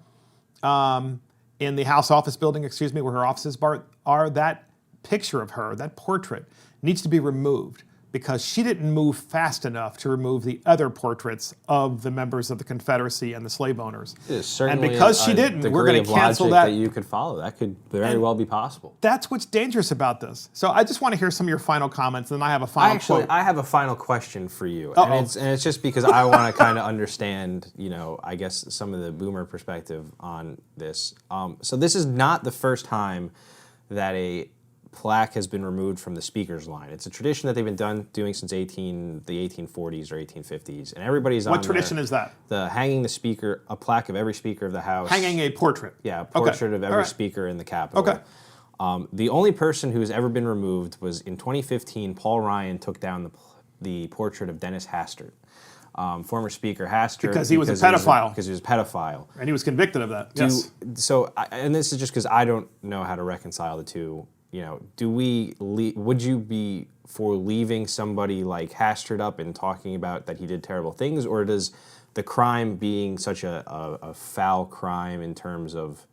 in the House office building, where her offices are, that picture of her, that portrait, needs to be removed because she didn't move fast enough to remove the other portraits of the members of the Confederacy and the slave owners. Certainly and because she didn't, we're going to cancel that. You could follow. That could very well be possible. That's what's dangerous about this. So I just want to hear some of your final comments, and then I have a final quote. I have a final question for you, and it's just because I want to kind of understand, I guess some of the boomer perspective on this. So this is not the first time that a plaque has been removed from the speaker's line. It's a tradition that they've been doing since the 1840s or 1850s, and everybody's on. What tradition is that? The hanging a plaque of every speaker of the House. Hanging a portrait. Yeah, a portrait of every speaker in the Capitol. Okay. The only person who's ever been removed was in 2015. Paul Ryan took down the portrait of Dennis Hastert, former Speaker Hastert, because he was a pedophile. Because he was a pedophile, and he was convicted of that. Yes. So, and this is just because I don't know how to reconcile the two. Would you be for leaving somebody like Hastert up and talking about that he did terrible things, or does the crime being such a foul crime in terms of,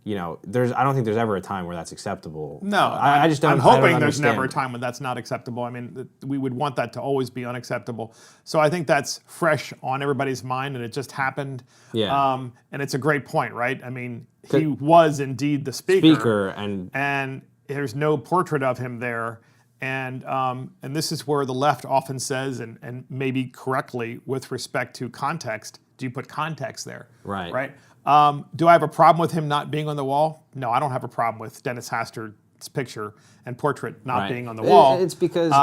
I don't think there's ever a time where that's acceptable. No, I just don't. I'm hoping there's understand. never a time when that's not acceptable. I mean, we would want that to always be unacceptable. So I think that's fresh on everybody's mind, and it just happened. Yeah. And it's a great point, right? I mean, he was indeed the speaker. And there's no portrait of him there. And this is where the left often says, and maybe correctly with respect to context, do you put context there? Right. Right. Do I have a problem with him not being on the wall? No, I don't have a problem with Dennis Hastert's picture and portrait not being on the wall. It's because,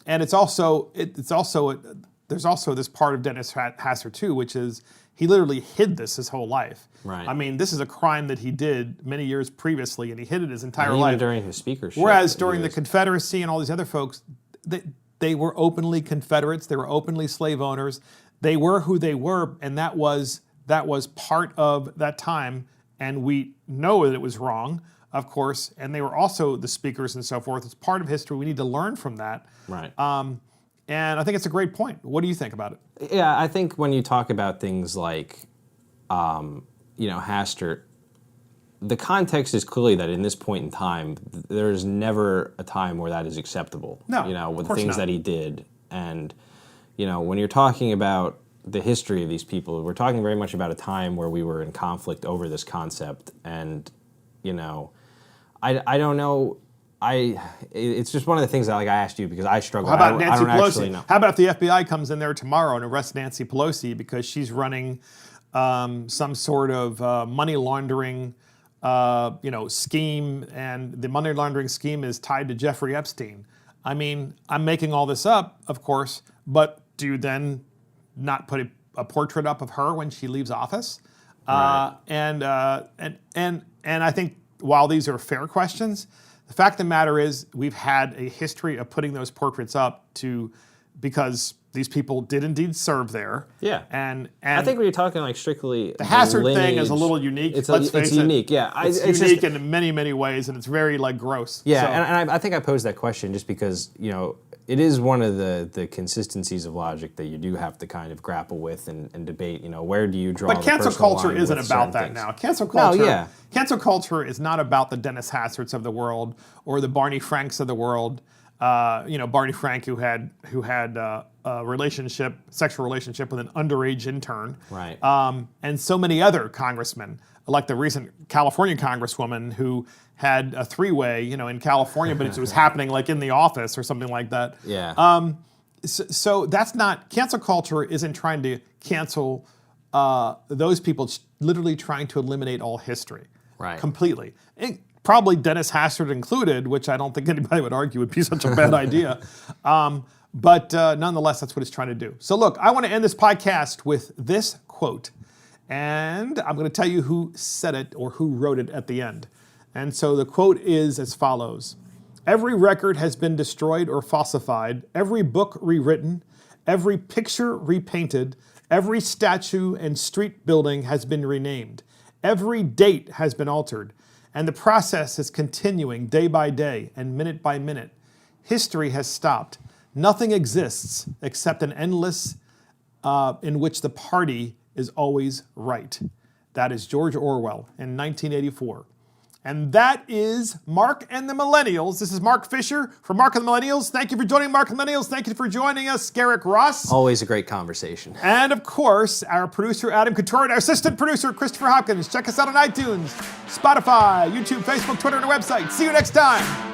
and there's also this part of Dennis Hastert too, which is he literally hid this his whole life. Right. I mean, this is a crime that he did many years previously, and he hid it his entire even life. during his speakership. Whereas during the Confederacy and all these other folks, they were openly Confederates. They were openly slave owners. They were who they were, and that was part of that time, and we know that it was wrong, of course, and they were also the speakers and so forth. It's part of history. We need to learn from that. Right. And I think it's a great point. What do you think about it? Yeah, I think when you talk about things like, Hastert, the context is clearly that in this point in time, there's never a time where that is acceptable. No, with of the course things not. that he did. And, when you're talking about the history of these people, we're talking very much about a time where we were in conflict over this concept. And, I don't know. It's just one of the things that I asked you because I struggle. How about Nancy I don't actually Pelosi? know. How about if the FBI comes in there tomorrow and arrests Nancy Pelosi because she's running some sort of money laundering scheme, and the money laundering scheme is tied to Jeffrey Epstein? I mean, I'm making all this up, of course, but do you then not put a portrait up of her when she leaves office? Right. And I think while these are fair questions, the fact of the matter is we've had a history of putting those portraits up because these people did indeed serve there. Yeah. And I think when you're talking like strictly the Hastert lineage, thing is a little unique. It's Let's face it. unique. Yeah. It's unique in many, many ways, and it's very gross. Yeah, So, and I think I posed that question just because, it is one of the consistencies of logic that you do have to kind of grapple with and debate, where do you draw but the cancel personal culture line isn't with about certain that things. now. Cancel culture. No, yeah. Cancel culture is not about the Dennis Hasterts of the world or the Barney Franks of the world. Barney Frank who had a sexual relationship with an underage intern. Right. And so many other congressmen, like the recent California congresswoman who had a three-way, in California, but it was happening like in the office or something like that. Yeah. So that's not, cancel culture isn't trying to cancel those people, it's literally trying to eliminate all history. Right. Completely. Probably Dennis Hastert included, which I don't think anybody would argue would be such a bad idea. But nonetheless, that's what it's trying to do. So look, I want to end this podcast with this quote. And I'm going to tell you who said it or who wrote it at the end. And so the quote is as follows. Every record has been destroyed or falsified, every book rewritten, every picture repainted, every statue and street building has been renamed, every date has been altered, and the process is continuing day by day and minute by minute. History has stopped. Nothing exists except an endless in which the party is always right. That is George Orwell in 1984. And that is Mark and the Millennials. This is Mark Fisher from Mark and the Millennials. Thank you for joining Mark and the Millennials. Thank you for joining us, Garrick Ross. Always a great conversation. And of course, our producer, Adam Couture, and our assistant producer, Christopher Hopkins. Check us out on iTunes, Spotify, YouTube, Facebook, Twitter, and our website. See you next time.